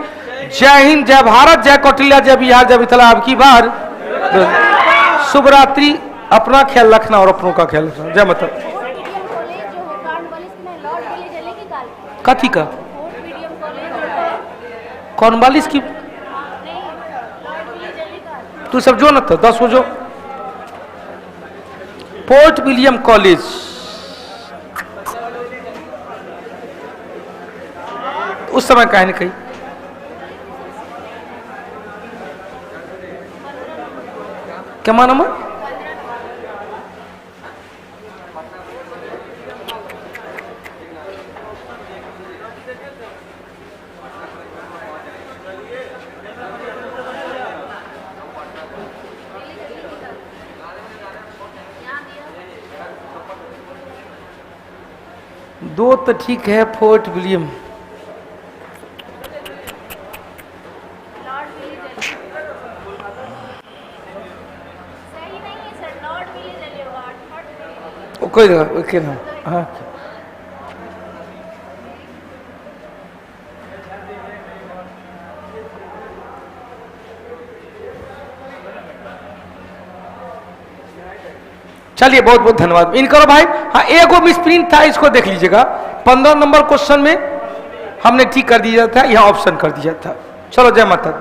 जय हिंद, जय भारत, जय कौटिल्य जय बिहार, जय मिथिला। अब की बार शुभ रात्रि, अपना ख्याल रखना और अपनों का ख्याल रखना। जय माता। कथी का कॉर्नवालिस की? तू सब जो न था 10 हो जो पोर्ट विलियम कॉलेज, उस समय कहीं न कहीं क्या माना मैं? दो तो ठीक है, फोर्ट विलियम कोई ओके ना। हाँ चलिए, बहुत बहुत धन्यवाद। इन करो भाई। हाँ एगो मिसप्रिंट था, इसको देख लीजिएगा। 15 नंबर क्वेश्चन में हमने ठीक कर दिया था, यहाँ ऑप्शन कर दिया था। चलो जय माता।